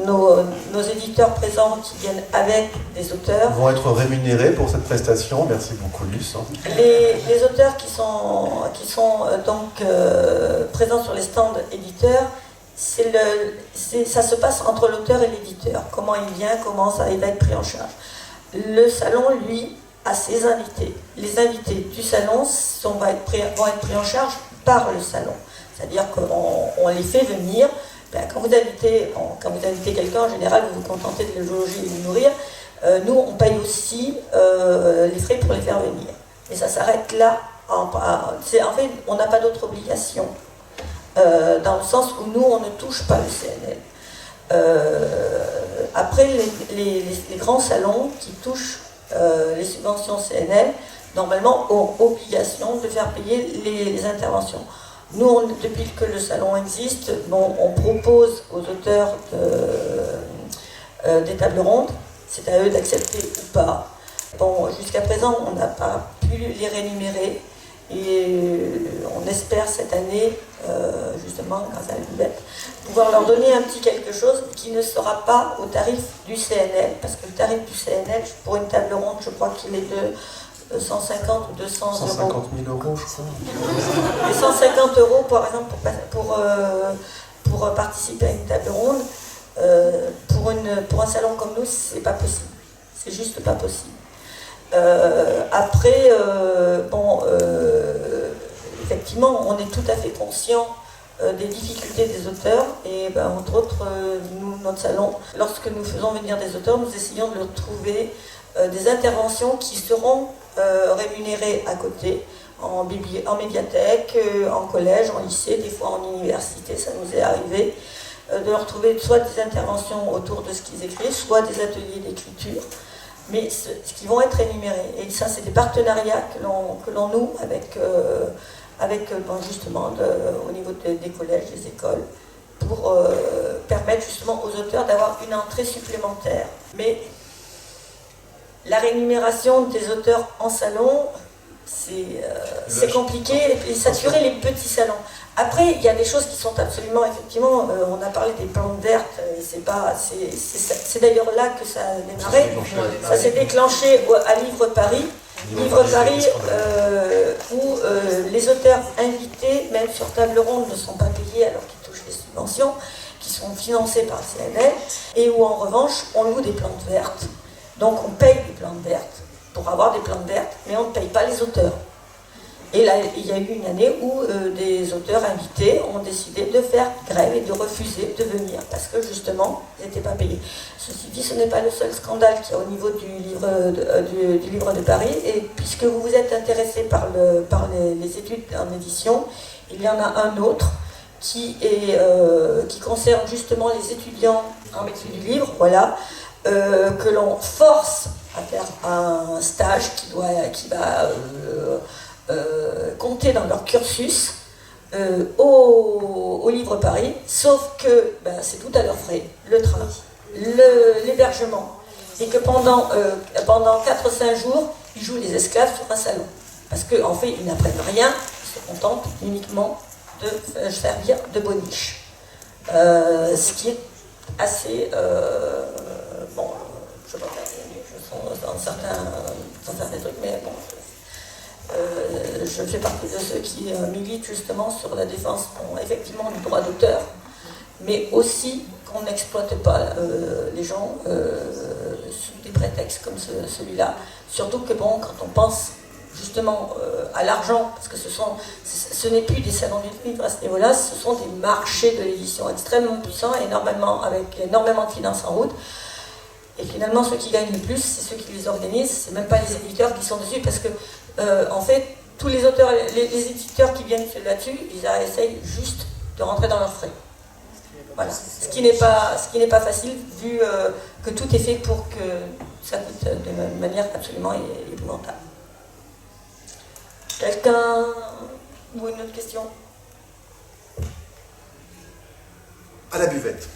nos éditeurs présents qui viennent avec des auteurs vont être rémunérés pour cette prestation. Merci beaucoup, Luce. Les auteurs qui sont donc présents sur les stands éditeurs, ça se passe entre l'auteur et l'éditeur. Comment il vient, comment il va être pris en charge. Le salon, lui, a ses invités. Les invités du salon vont être pris en charge par le salon. C'est-à-dire qu'on les fait venir. Quand vous invitez quelqu'un, en général, vous vous contentez de le loger et de le nourrir. Nous, on paye aussi les frais pour les faire venir. Et ça s'arrête là. En fait, on n'a pas d'autre obligation. Dans le sens où nous, on ne touche pas le CNL. Après, les grands salons qui touchent les subventions CNL, normalement, ont obligation de faire payer les interventions. Nous, depuis que le salon existe, on propose aux auteurs des tables rondes, c'est à eux d'accepter ou pas. Jusqu'à présent, on n'a pas pu les rémunérer et on espère cette année, justement, grâce à la buvette, pouvoir leur donner un petit quelque chose qui ne sera pas au tarif du CNL, parce que le tarif du CNL, pour une table ronde, je crois qu'il est de 150 ou 200 euros. 150 000 euros, je crois. Et 150 euros, par exemple, pour participer à une table ronde, pour un salon comme nous, c'est pas possible. C'est juste pas possible. Après, effectivement, on est tout à fait conscient des difficultés des auteurs et entre autres, nous, notre salon, lorsque nous faisons venir des auteurs, nous essayons de leur trouver des interventions qui seront rémunérées à côté, en médiathèque, en collège, en lycée, des fois en université, ça nous est arrivé, de leur trouver soit des interventions autour de ce qu'ils écrivent, soit des ateliers d'écriture, mais ce qui vont être rémunérés. Et ça, c'est des partenariats que l'on noue avec justement au niveau des collèges, des écoles, pour permettre justement aux auteurs d'avoir une entrée supplémentaire. Mais la rémunération des auteurs en salon, c'est compliqué, et saturer les petits salons. Après, il y a des choses qui sont absolument, effectivement, on a parlé des plantes vertes, c'est d'ailleurs là que ça a démarré. Ça s'est déclenché à Livre Paris. Livre Paris, où les auteurs invités, même sur table ronde, ne sont pas payés alors qu'ils touchent des subventions, qui sont financées par le CNL, et où en revanche, on loue des plantes vertes. Donc on paye des plantes vertes pour avoir des plantes vertes, mais on ne paye pas les auteurs. Et là, il y a eu une année où des auteurs invités ont décidé de faire grève et de refuser de venir, parce que justement, ils n'étaient pas payés. Ceci dit, ce n'est pas le seul scandale qu'il y a au niveau du livre de Paris, et puisque vous vous êtes intéressé par les études en édition, il y en a un autre qui concerne justement les étudiants en métier du livre, voilà, que l'on force à faire un stage qui va compter dans leur cursus au Livre Paris, sauf que c'est tout à leurs frais, le train, l'hébergement, et que pendant 4-5 jours, ils jouent les esclaves sur un salon. Parce qu'en fait, ils n'apprennent rien, ils se contentent uniquement de servir de boniche. Ce qui est assez... je ne sais pas, dans certains trucs, mais bon... je fais partie de ceux qui militent justement sur la défense, effectivement, du droit d'auteur, mais aussi qu'on n'exploite pas les gens sous des prétextes comme celui-là. Surtout que bon, quand on pense justement à l'argent, parce que ce n'est plus des salons du livre à ce niveau-là, ce sont des marchés de l'édition extrêmement puissants, avec énormément de finances en route. Et finalement, ceux qui gagnent le plus, c'est ceux qui les organisent, c'est même pas les éditeurs qui sont dessus, parce que en fait, tous les auteurs, les éditeurs qui viennent là-dessus, ils essayent juste de rentrer dans leurs frais. Voilà. Ce qui n'est pas facile, vu que tout est fait pour que ça coûte de manière absolument épouvantable. Quelqu'un ou une autre question? À la buvette.